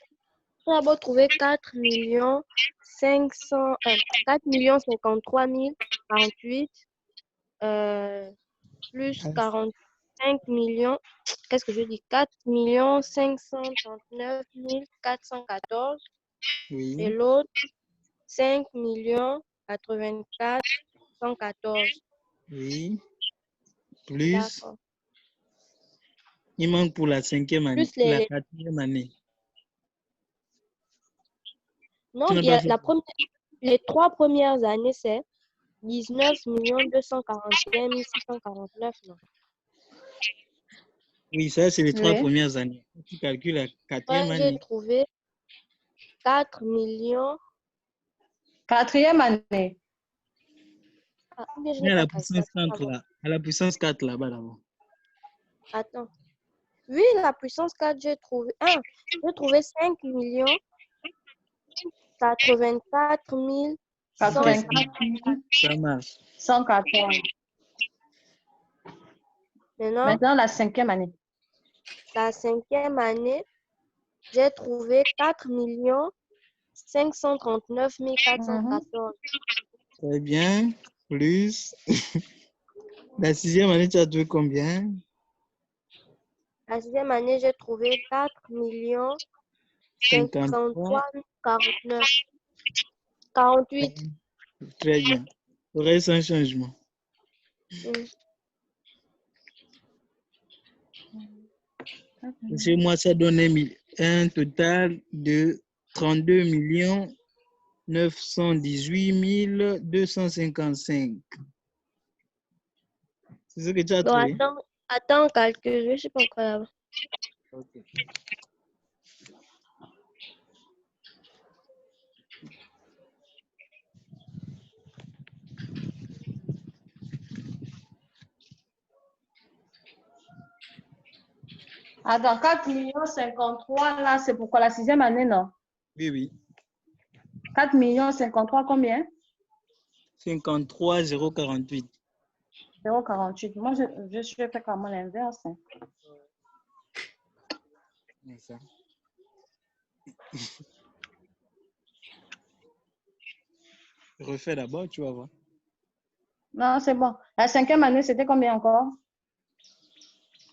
d'abord trouvé 4 millions 53 048 plus 45 millions. Qu'est-ce que je dis? 4 539 414 et Oui. l'autre 5 84 114. Oui. Plus, D'accord. il manque pour la 5e année, Plus la 4e année. non, Tu n'as il y pas a fait. les 3 premières années, c'est 19 241 649. Non. Oui, ça, c'est les 3 Oui. premières années. Tu calcules la 4e Moi, j'ai année. trouvé 4 millions. Quatrième année. Ah, ou bien je Mais n'ai à pas la calculé. puissance 4 là. À la puissance 4 là-bas d'abord. Attends. Oui, la puissance 4, j'ai trouvé. J'ai trouvé 5 84 114. 84 Ça marche. 114. Maintenant, Maintenant, la cinquième année. la 5e année, j'ai trouvé 4 539 414. Très bien. Plus. La 6e année, tu as trouvé combien? La 6e année, j'ai trouvé 4 53. 53 49. 48. Très bien. Le reste sans changement. Chez moi, ça donne un total de 32 918 255. C'est ce que tu as Bon, trouvé? attends, calcul. Je ne suis pas encore là-bas. Ok. Attends, 4 53, là, c'est pourquoi la sixième année, non? Oui, oui. 4 53, combien? 53 048. 0,48. Moi, je suis fait comme l'inverse. Hein. C'est ça. Refais d'abord, tu vas voir. Non, c'est bon. La 5e année, c'était combien encore?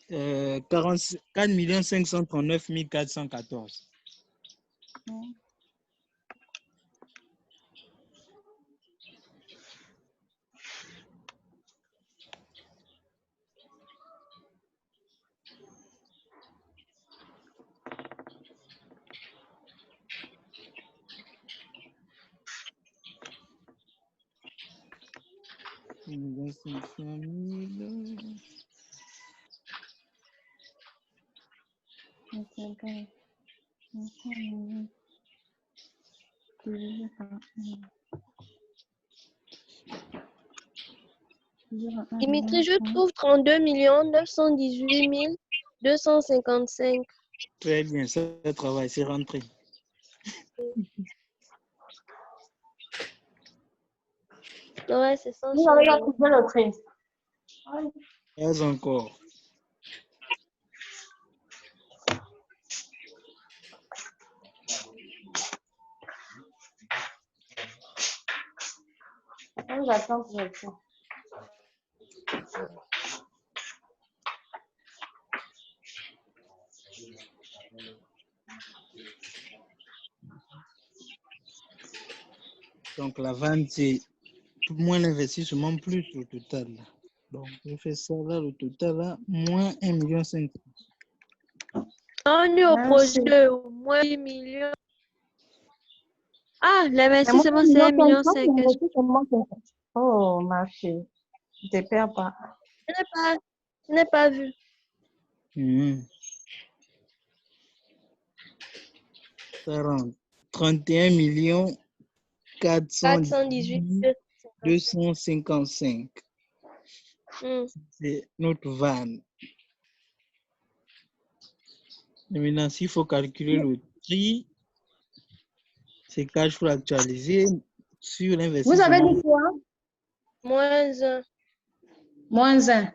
4 539 414. Dimitri, je trouve 32 918 255. Très bien, ça travail, c'est rentré. Ouais, c'est ça. Vous avez trouvé le prix. Pas encore. J'attends pour le prix. Donc la vente, c'est moins l'investissement plus le total. Donc je fais ça là, le total là, moins 1,5 million. On est au Merci. projet au moins 8 millions. Ah, Mais moi, l'investissement, c'est 1,5 million. Oh, ma fille. Je ne te perds pas. Je n'ai pas vu. 31 millions 418. 255. C'est notre van. Et maintenant, s'il faut calculer le prix, c'est cash flow actualisé sur l'investissement. Vous avez dit quoi? Moins 1. Moins 1.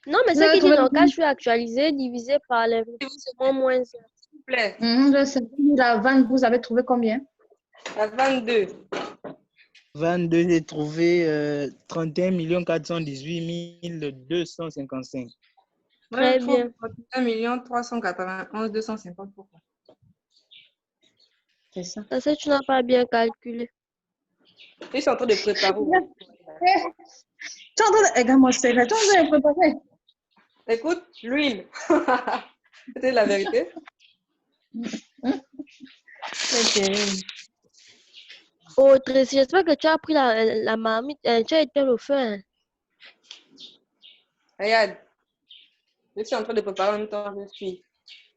Non, mais ce qui dit non, cash flow actualisé divisé par l'investissement moins 1. S'il vous plaît. Je sais. La vente, vous avez trouvé combien? La 22. 22, j'ai trouvé 31 418 255. Très bien. 31 391 250. Pourquoi? C'est ça. Parce que tu n'as pas bien calculé. Je suis en train de préparer. Tu es en train de... Regarde-moi, c'est vrai. Tu es en train de préparer. Écoute, l'huile. C'est la vérité. C'est terrible. Oh, Tracy, j'espère que tu as pris la marmite. Tu as éteint le feu. Hein. Regarde. Je suis en train de préparer en même temps. Je suis.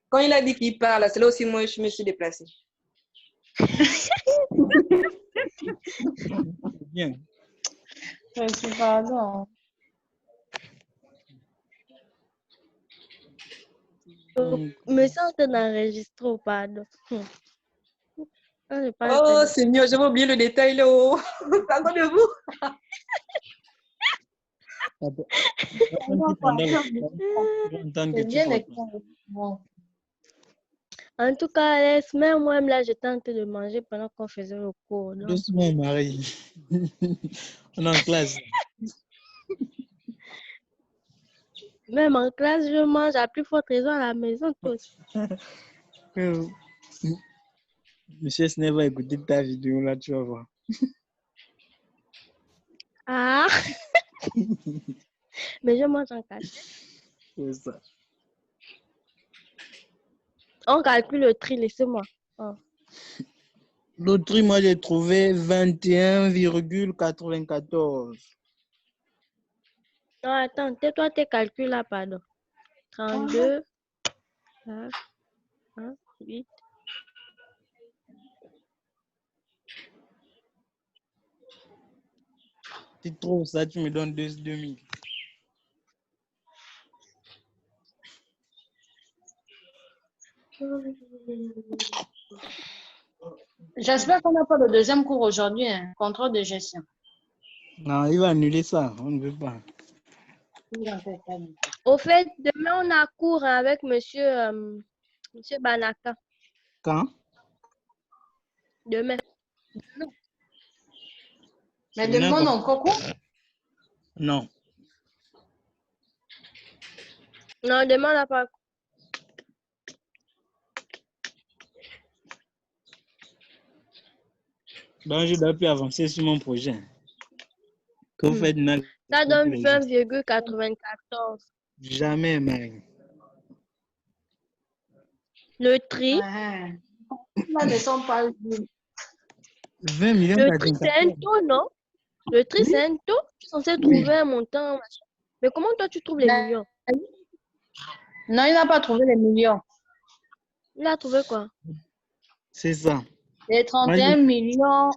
Quand il a dit qu'il parle, c'est là aussi moi je me suis déplacée. Bien. Pardon. Me sens en train d'enregistrer, pardon. Oh Seigneur, j'avais oublié le détail là. Oh. Pardon de vous. En tout cas, Alex, même moi-même là, j'étais en train de manger pendant qu'on faisait le cours. Donc... Doucement, Marie. On est en classe. Même en classe, je mange à plus forte raison à la maison, tous. Monsieur Snell va écouter ta vidéo là, tu vas voir. Ah! Mais je mange en classe. C'est ça. On calcule le tri, laissez-moi. Oh. L'autre tri, moi, j'ai trouvé 21,94. Non, attends, tais-toi tes calculs là, pardon. 32, 1, 8. Tu trouves ça, tu me donnes 2000. J'espère qu'on n'a pas le deuxième cours aujourd'hui, hein, contrôle de gestion. Non, il va annuler ça, on ne veut pas. Au fait, demain, on a cours avec monsieur Banaka. Quand? Demain. Mais Demain, demande comme- encore quoi? Non. Non, demain, on n'a pas. Donc, je dois plus avancer sur mon projet. Que vous faites mal Ça tous donne les jours. 20,94. Jamais, Marie. Le tri. Ah, là, ne sont pas vus. 20 millions Le tri, c'est un 94. taux, non? Le tri, c'est un taux. Tu es censé trouver un montant. Machin. Mais comment toi, tu trouves les millions? Non, il n'a pas trouvé les millions. Il a trouvé quoi? C'est ça. Les 31 millions,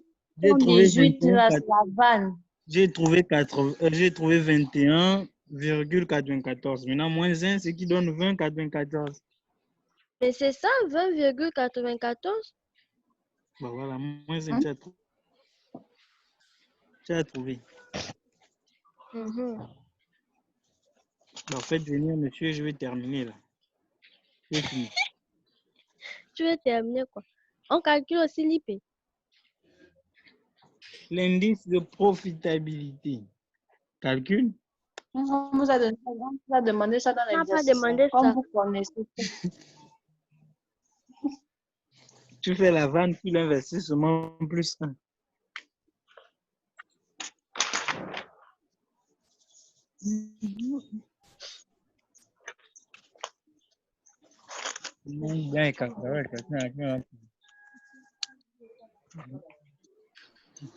J'ai trouvé 18, 21, là, c'est la vanne. j'ai trouvé 21,94. Maintenant, moins 1, c'est qui donne 20,94. Mais c'est ça, 20,94? Bah voilà, moins 1, tu as trouvé. Mhm. Bah, faites venir, monsieur, je vais terminer là. C'est fini. Tu veux terminer quoi? On calcule aussi l'IP. L'indice de profitabilité. Calcul. On vous a demandé ça dans On n'a pas l'exercice. demandé Comme ça. vous connaissez. Tu fais la vanne puis l'investissement plus 1.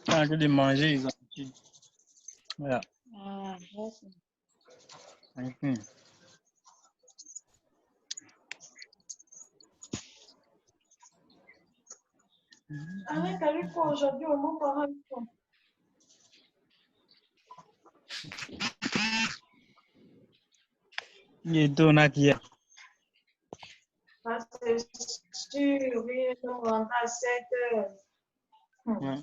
Quand de manger, ils ont dit. Voilà. Ah, merci. Mhm. Avec lui pour aujourd'hui, au moins pour un temps. Il est tourné qui est. Ah, c'est sûr, oui, on rentre à 7 heures. Ouais.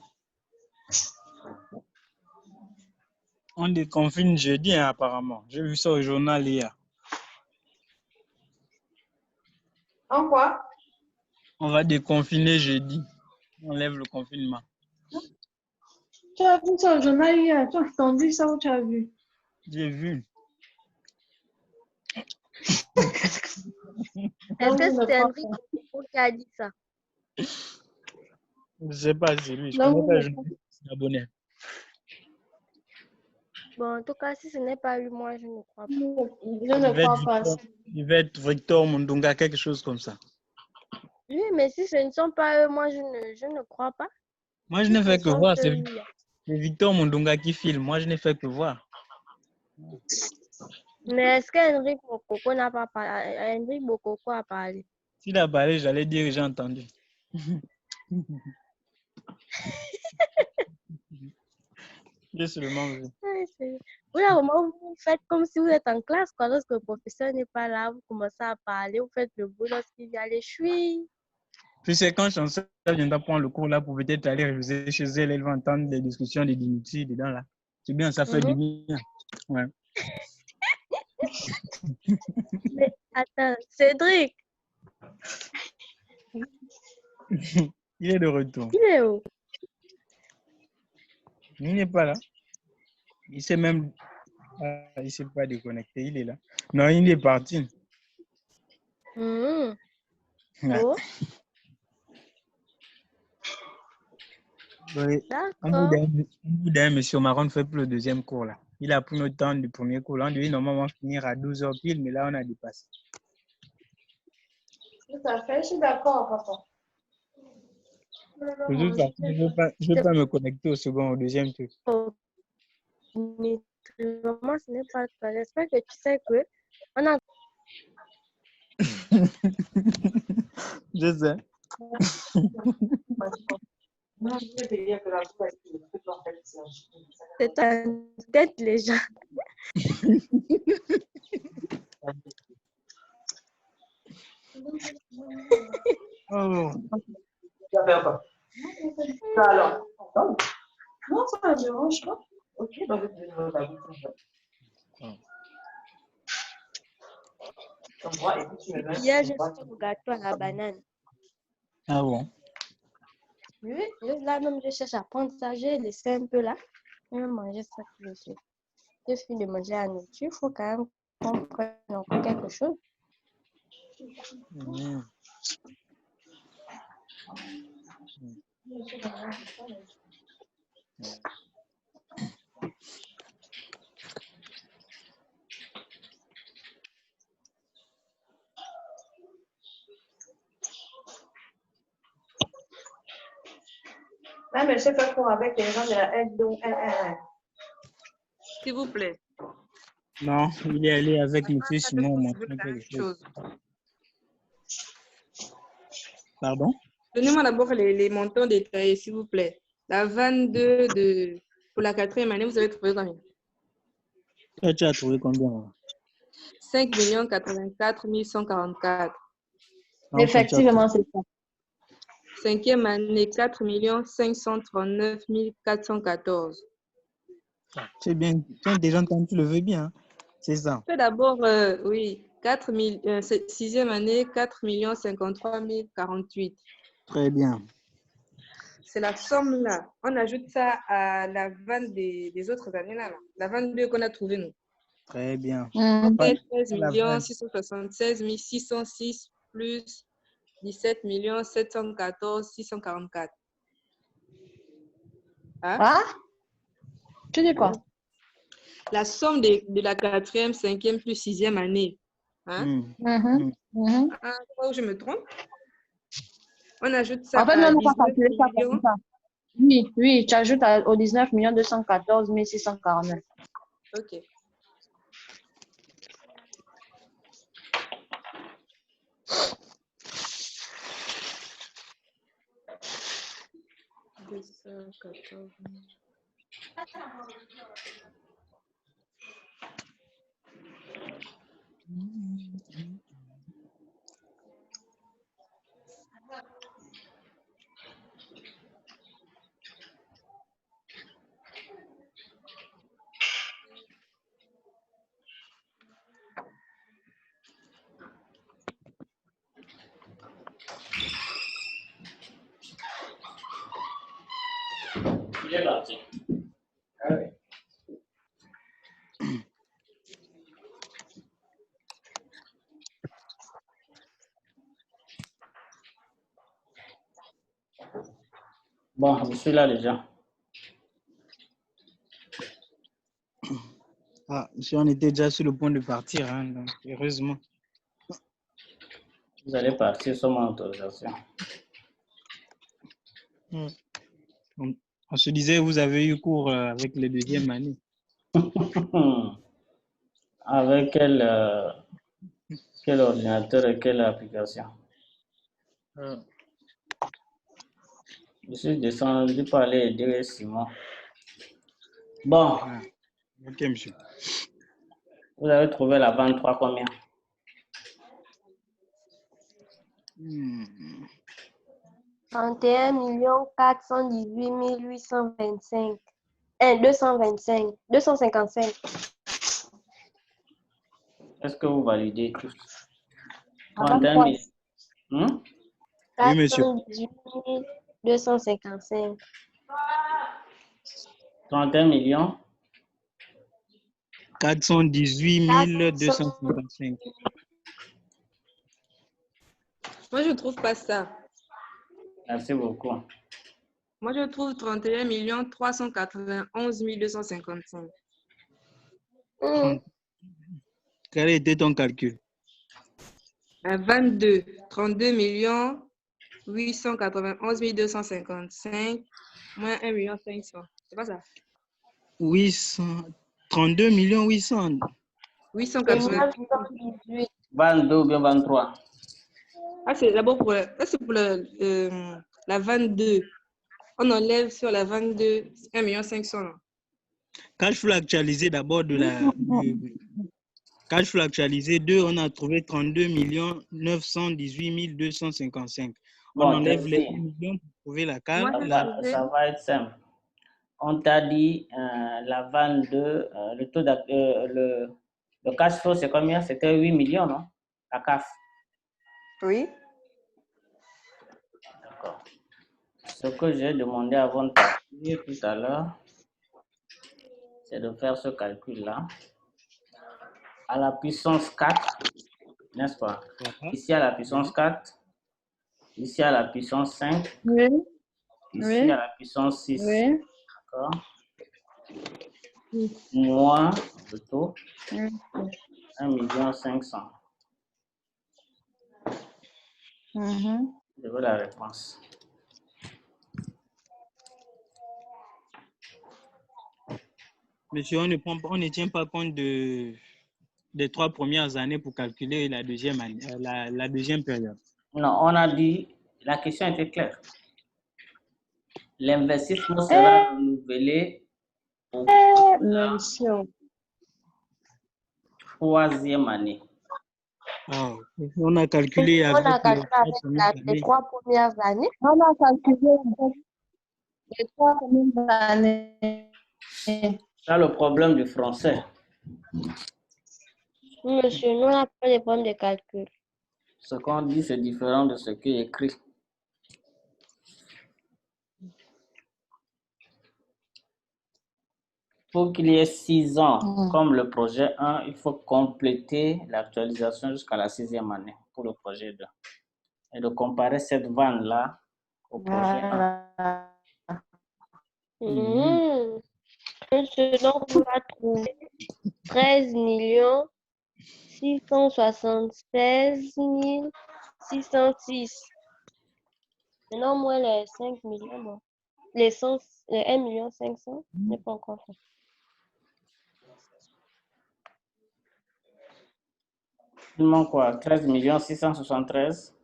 On déconfine jeudi, hein, apparemment. J'ai vu ça au journal hier. En quoi? On va déconfiner jeudi. On lève le confinement. Tu as vu ça au journal hier? Tu as entendu ça ou tu as vu? J'ai vu. Est-ce que c'est Henri qui a dit ça? Je ne sais pas si c'est lui. Je Non, connais pas le oui, journaliste abonné. Bon, en tout cas, si ce n'est pas lui, moi, je ne crois pas. je ne crois pas. Il va être Victor Mundunga, quelque chose comme ça. Oui, mais si ce ne sont pas eux, moi, je ne crois pas. Moi, je n'ai fait que Sauf voir. que C'est lui, Victor Mundunga qui filme. Moi, je n'ai fait que voir. mais est-ce qu'Henrik Bokoko n'a pas parlé? Henrik Bokoko a parlé. S'il a parlé, j'allais dire que j'ai entendu. J'ai seulement vu. Ouais, vous, là, au moment où vous faites comme si vous êtes en classe, quoi. Lorsque le professeur n'est pas là, vous commencez à parler, vous faites le bout lorsqu'il vient les chui. Puis c'est quand Chancel viendra prendre le cours là pour peut-être aller réviser chez elle, elle va entendre des discussions de Dimitri dedans là. C'est bien, ça fait du bien. Ouais. Mais attends, Cédric, Il est de retour. il est où? Il n'est pas là. Il s'est même. Il s'est pas déconnecté, il est là. Non, il est parti. Mhm. Ouais. Oh, Oui. d'accord. D'un monsieur Marron ne fait plus le deuxième cours là. Il a pris notre temps du premier cours. Là, on devait normalement finir à 12h pile, mais là, on a dépassé. Tout à fait, je suis d'accord, papa. De toute façon, je ne veux pas me connecter au deuxième truc. Vraiment, ce n'est pas toi. J'espère que tu sais que on a Je sais. c'est ta tête, les gens. Oh. Alors, non, ça ne dérange pas. Ok, donc Hier, j'ai fait le gâteau à la banane. Ah bon? Oui, là même, je cherche à prendre ça. J'ai laissé un peu là. Je vais manger ça tout de suite. Je finis de manger la nourriture. Il faut quand même qu'on prenne encore quelque chose. Mhm. Ah, mais je sais pas pour avec les gens de la aide donc S'il vous plaît. Non, il est allé avec Ah, monsieur ça, parce Simon que je veux montrer la même quelque chose. chose. Pardon? Donnez-moi d'abord les montants détaillés, s'il vous plaît. La 22 pour la 4e année, vous avez trouvé combien? Toi, tu as trouvé combien? Là? 5 84 144. Non, toi, tu as trouvé. Effectivement, c'est ça. 5e année, 4 539 414. C'est bien. Tu as déjà entendu, tu le veux bien. Hein? C'est ça. Tout d'abord, oui, 6e année, 4 53 048. Très bien. C'est la somme là. On ajoute ça à la vanne des autres années là. La 22 qu'on a trouvée nous. Très bien. Mhm. Pas, 13 pas la vanne. 676 606 plus 17 714 644. Hein? Ah, tu dis quoi? La somme de la 4e, 5e plus 6e année. Hein? Mhm. Mhm. Mhm. Ah, où je me trompe? On ajoute ça En fait, à non, on va 19 calculer ça comme millions. ça. Oui, oui, tu ajoutes au 19 214 649. OK. Il est parti. Ah oui. Bon, je suis là déjà. Ah, si on était déjà sur le point de partir, hein, donc, heureusement. Vous allez partir sur mon autorisation. On se disait, vous avez eu cours avec les 2e années. Avec quel ordinateur et quelle application? Je suis descendu pour aller aider Simon. Bon, Ah, ok, monsieur. vous avez trouvé la 23 combien? Hmm. 31 418 825. 225. 255. Est-ce que vous validez tous? À 31 23. 000. Hmm? Oui, monsieur. 418 255. 31 millions. 418 255. Moi, je ne trouve pas ça. Merci beaucoup. Moi, je trouve 31 391 255. Quel était ton calcul? 22. 32 891 255 moins 1 500 000. C'est pas ça? 32 800. 880. 918. 22 ou bien 23? Ah, c'est d'abord pour, ça, c'est pour la 22. On enlève sur la 22 1 500 000. Cash flow actualisé d'abord de la. Cash flow actualisé 2, on a trouvé 32 918 255. On Bon, enlève les 1 Tracy, million pour trouver la cave. Moi, j'ai là, trouvé ça va être simple. On t'a dit la 22, le taux le cash flow, c'est combien? C'était 8 millions, non? La CAF. Oui. Ce que j'ai demandé avant de partir tout à l'heure, c'est de faire ce calcul-là. À la puissance 4, n'est-ce pas? Ici à la puissance 4, ici à la puissance 5, Oui, ici oui, à la puissance 6. oui. D'accord? Oui. Moins, plutôt, Oui. 1 500 000. Mhm. Je veux la réponse. Monsieur, on ne tient pas compte des 3 premières années pour calculer la deuxième année, la deuxième période. Non, on a dit, la question était claire. L'investissement sera renouvelé au Monsieur. 3e année. Ah, on a calculé On avec a calculé avec les années. 3 premières années. On a calculé les 3 premières années. C'est le problème du français. Monsieur, nous, on n'a pas de problème de calcul. Ce qu'on dit, c'est différent de ce qui est écrit. Pour qu'il y ait 6 ans, comme le projet 1, il faut compléter l'actualisation jusqu'à la 6e année pour le projet 2. Et de comparer cette vanne-là au projet 1. Donc, on va trouver 13 676 606. Maintenant, moins les 5 millions, bon. Les 1 500 000, n'est pas encore fait. Il manque quoi? 13 673.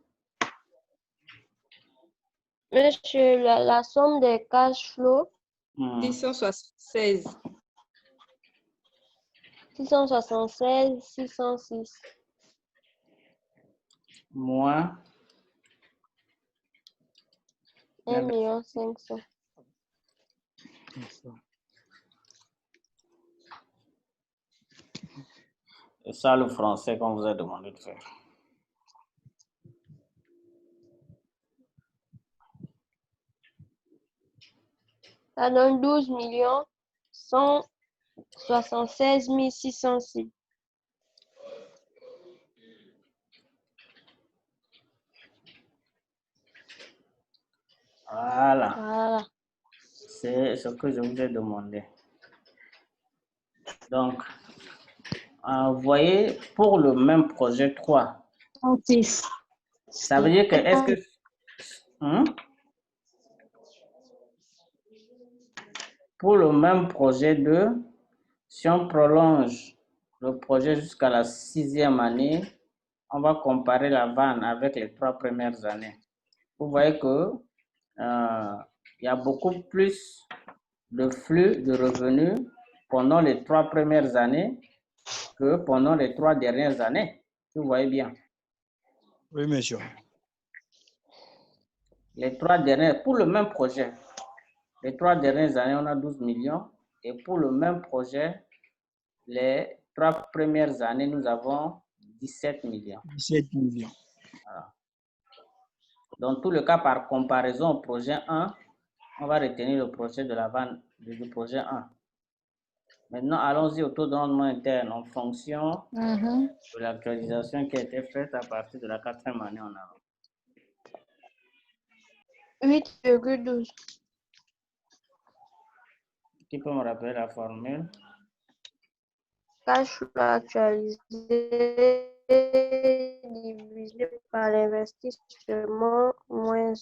Monsieur, la somme des cash flow, 676. 676 606. Moins 1 500 000. C'est ça le français qu'on vous a demandé de faire. Ça donne 12 176 606. Voilà. C'est ce que je vous ai demandé. Donc, vous voyez, pour le même projet 3, 36. ça veut dire que, est-ce que... Pour le même projet 2, si on prolonge le projet jusqu'à la 6e année, on va comparer la vanne avec les 3 premières années. Vous voyez que il y a beaucoup plus de flux de revenus pendant les 3 premières années que pendant les 3 dernières années. Vous voyez bien. Oui, monsieur. Les 3 dernières, pour le même projet, les 3 dernières années, on a 12 millions. Et pour le même projet, les 3 premières années, nous avons 17 millions. 17 millions. Voilà. Dans tout le cas, par comparaison au projet 1, on va retenir le projet de la vanne du projet 1. Maintenant, allons-y au taux de rendement interne en fonction de l'actualisation qui a été faite à partir de la 4e année en avant. 8,12. Qui peut me rappeler la formule? Cash flow actualisé divisé par l'investissement moins 1.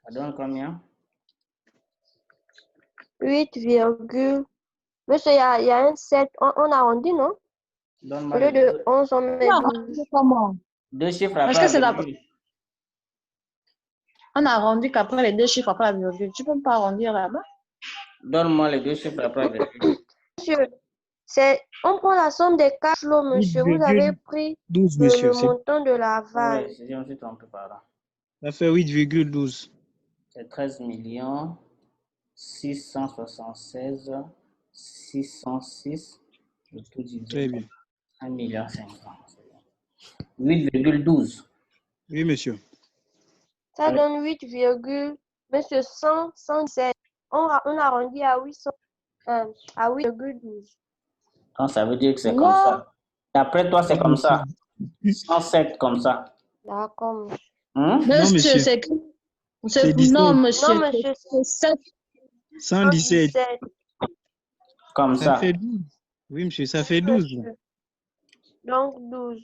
Ça donne combien? 8, monsieur, il y a un 7. On arrondit, non? Au lieu de 11, on met 12. Comment? 2 chiffres Parce après que c'est la la... virgule. On a arrondi qu'après les 2 chiffres après la virgule. Tu peux pas arrondir là-bas? Donne-moi les 2 chiffres après la virgule. Monsieur, on prend la somme des cash flows, monsieur. Vous avez pris 12, monsieur. le montant de la vanne. Oui, je me suis trompé par là. Ça fait 8,12. C'est 13 676 606. Le tout divisé. Très bien. 1,5 million. 8,12. Oui, monsieur. Ça donne 8, monsieur 117. On arrondit à 800, à 8,12. Donc, ça veut dire que c'est comme ça. D'après toi, c'est comme ça. 107 comme ça. D'accord, monsieur. Hein? Non, monsieur. C'est 17. non, monsieur. Non, monsieur, C'est 7. 117. 117. Comme Ça ça. fait 12. Oui, monsieur, ça fait Oui, 12. monsieur. Donc 12.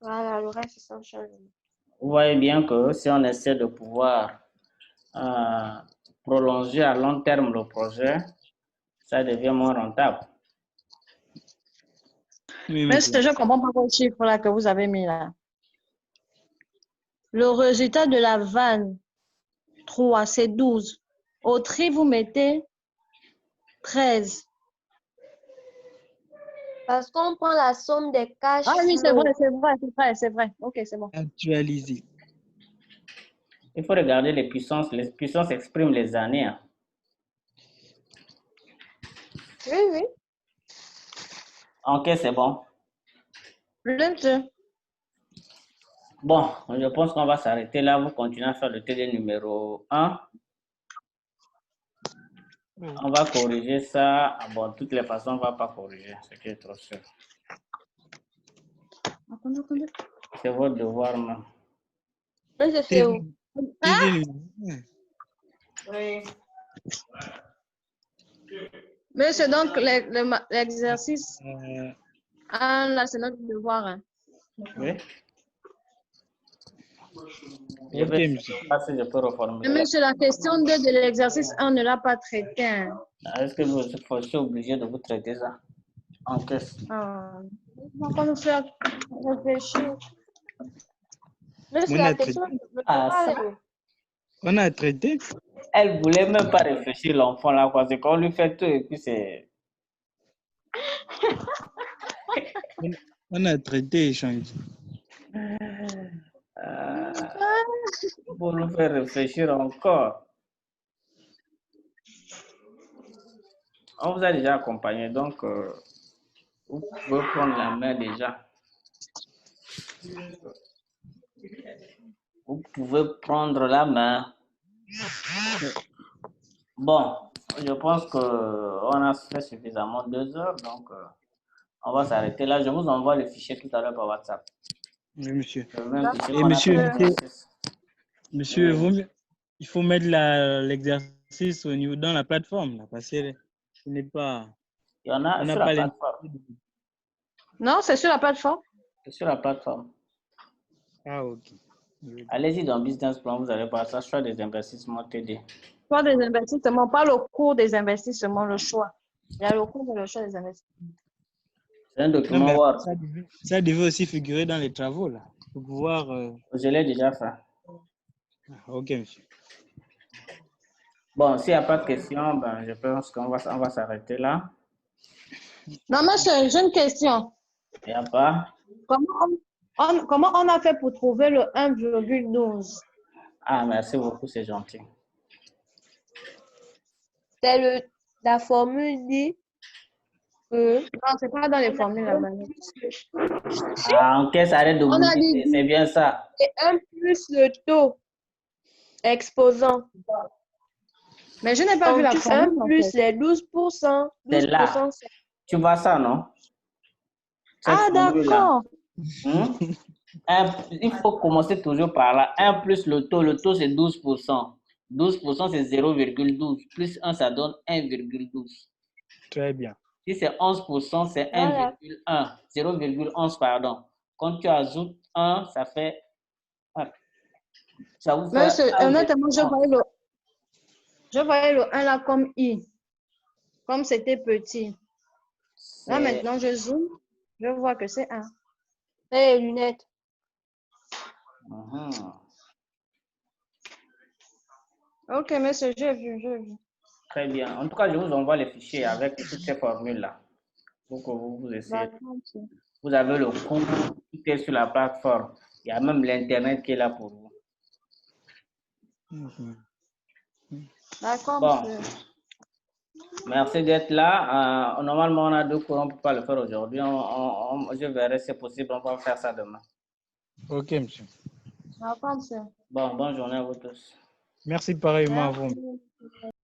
Voilà, le reste, sans changement. Vous voyez bien que si on essaie de pouvoir prolonger à long terme le projet, ça devient moins rentable. Oui, Mais monsieur. je ne comprends pas vos chiffres là que vous avez mis là. Le résultat de la vanne 3, c'est 12. Au tri, vous mettez 13. Parce qu'on prend la somme des cash Ah oui, c'est flow. vrai, c'est vrai. Ok, c'est bon. Actualisé. Il faut regarder les puissances. Les puissances expriment les années. Hein. Oui, oui. Ok, c'est bon. Bon, je pense qu'on va s'arrêter là. Vous continuez à faire le TD numéro 1. On va corriger ça. Ah bon, de toutes les façons, on ne va pas corriger. Ce qui est trop sûr. Attendez. C'est votre devoir, même. Mais je sais où. TD numéro 1. Oui. Mais c'est donc l'exercice. Ah, là, c'est notre devoir. Hein. Oui. Ok, monsieur. Je si je peux reformuler. Mais sur la question 2 de l'exercice 1, on ne l'a pas traité. Hein. Est-ce que je suis obligé de vous traiter ça en caisse? On va nous faire réfléchir. Mais c'est On la a question. ça. On a traité. Elle voulait même pas réfléchir, l'enfant là, quoi. C'est qu'on lui fait tout et puis c'est. On a traité échange. Pour nous faire réfléchir encore. On vous a déjà accompagné, donc vous pouvez prendre la main déjà. Vous pouvez prendre la main. Bon, je pense qu'on a fait suffisamment 2 heures, donc on va s'arrêter là. Je vous envoie le fichier tout à l'heure par WhatsApp. Oui, monsieur. Le même fichier Et qu'on a monsieur, fait l'exercice. monsieur, Oui. il faut mettre l'exercice au niveau dans la plateforme, là, parce que ce n'est pas. Il y en a On n'a sur la pas plateforme. Non, c'est sur la plateforme. C'est sur la plateforme. Ah, ok. Allez-y dans Business Plan, vous allez voir ça, choix des investissements TD. Choix des investissements, pas le cours des investissements, le choix. Il y a le cours et le choix des investissements. C'est un Non, document mais Word. ça devait aussi figurer dans les travaux, là, pour pouvoir. Je l'ai déjà fait. Ok, monsieur. Bon, s'il n'y a pas de questions, ben, je pense qu'on va s'arrêter là. Non, monsieur, j'ai une question. Il n'y a pas. Comment on a fait pour trouver le 1,12? Ah, merci beaucoup, c'est gentil. C'est la formule dit que. Non, c'est pas dans les formules là-bas. Ah, en caisse, arrête de On a bouger, dit c'est bien ça. C'est 1 plus le taux exposant. Mais je n'ai pas vu la Donc, formule. 1 plus les 12%. C'est là. 12%, c'est. Tu vois ça, non? Cette Ah, formule-là. d'accord. Il faut commencer toujours par là. 1 plus le taux c'est 12%. 12% c'est 0,12. Plus 1, ça donne 1,12. Très bien. Si c'est 11%, c'est 1,1. 0,11, pardon. Quand tu ajoutes 1, ça fait. Ça vous fait. Monsieur, honnêtement, je voyais le 1 là comme I. Comme c'était petit. Là, maintenant, je zoome. Je vois que c'est 1. Hey, lunettes. Ok, monsieur, j'ai vu. Très bien. En tout cas, je vous envoie les fichiers avec toutes ces formules-là pour que vous essayez. Vous avez le cours, tout est sur la plateforme. Il y a même l'Internet qui est là pour vous. D'accord, Bon. monsieur. Merci d'être là. Normalement, on a 2 cours, on ne peut pas le faire aujourd'hui. Je verrai si c'est possible, on va faire ça demain. Ok, monsieur. Au revoir, monsieur. Bon, bonne journée à vous tous. Merci pareillement à vous. Merci.